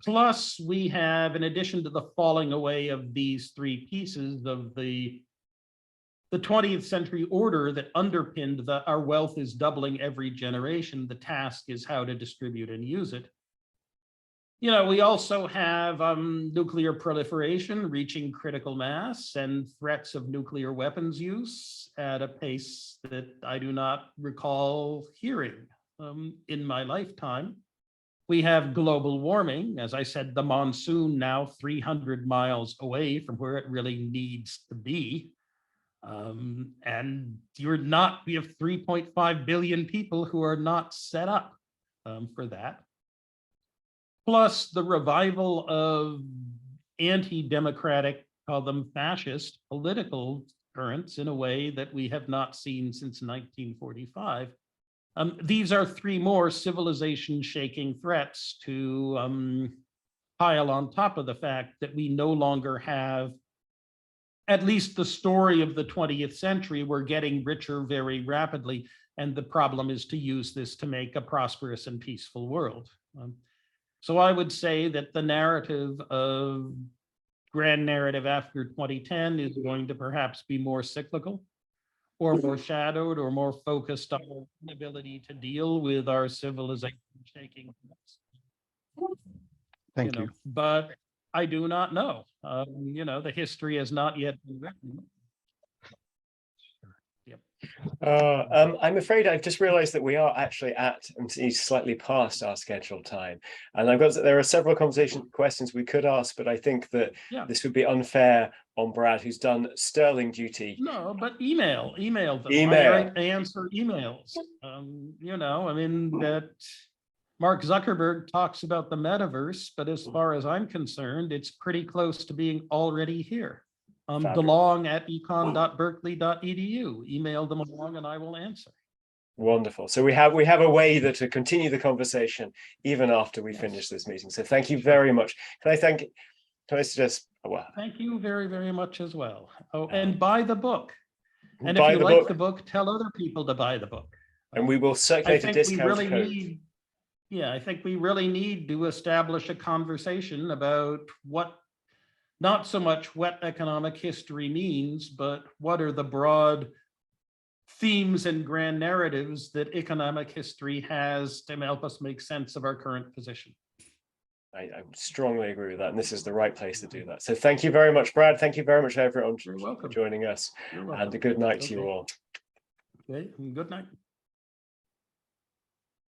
Plus, we have, in addition to the falling away of these 3 pieces of the 20th century order that underpinned our wealth is doubling every generation, the task is how to distribute and use it. We also have nuclear proliferation reaching critical mass and threats of nuclear weapons use at a pace that I do not recall hearing in my lifetime. We have global warming, as I said, the monsoon now 300 miles away from where it really needs to be. And we have 3.5 billion people who are not set up for that. Plus the revival of anti-democratic, call them fascist, political currents in a way that we have not seen since 1945. These are 3 more civilization-shaking threats to pile on top of the fact that we no longer have at least the story of the 20th century. We're getting richer very rapidly, and the problem is to use this to make a prosperous and peaceful world. So I would say that the narrative of grand narrative after 2010 is going to perhaps be more cyclical or more shadowed or more focused on our inability to deal with our civilization shaking. Thank you. But I do not know. The history has not yet been written. Yep. I'm afraid I've just realized that we are actually at and slightly past our scheduled time. And there are several questions we could ask, but I think that this would be unfair on Brad, who's done sterling duty. No, but email them. Email. I answer emails. You know, I mean, that Mark Zuckerberg talks about the metaverse, but as far as I'm concerned, it's pretty close to being already here. DeLong at econ.berkeley.edu. Email them along and I will answer. Wonderful. So we have a way to continue the conversation even after we finish this meeting. So thank you very much. Can I suggest? Well, thank you very, very much as well. Oh, and buy the book. And buy if you the like book. the book, tell other people to buy the book. And we will circulate a discount code. I think we really need to establish a conversation about not so much what economic history means, but what are the broad themes and grand narratives that economic history has to help us make sense of our current position. I strongly agree with that, and this is the right place to do that. So thank you very much, Brad. Thank you very much, everyone, for joining us. And a good night to you all. Okay, good night.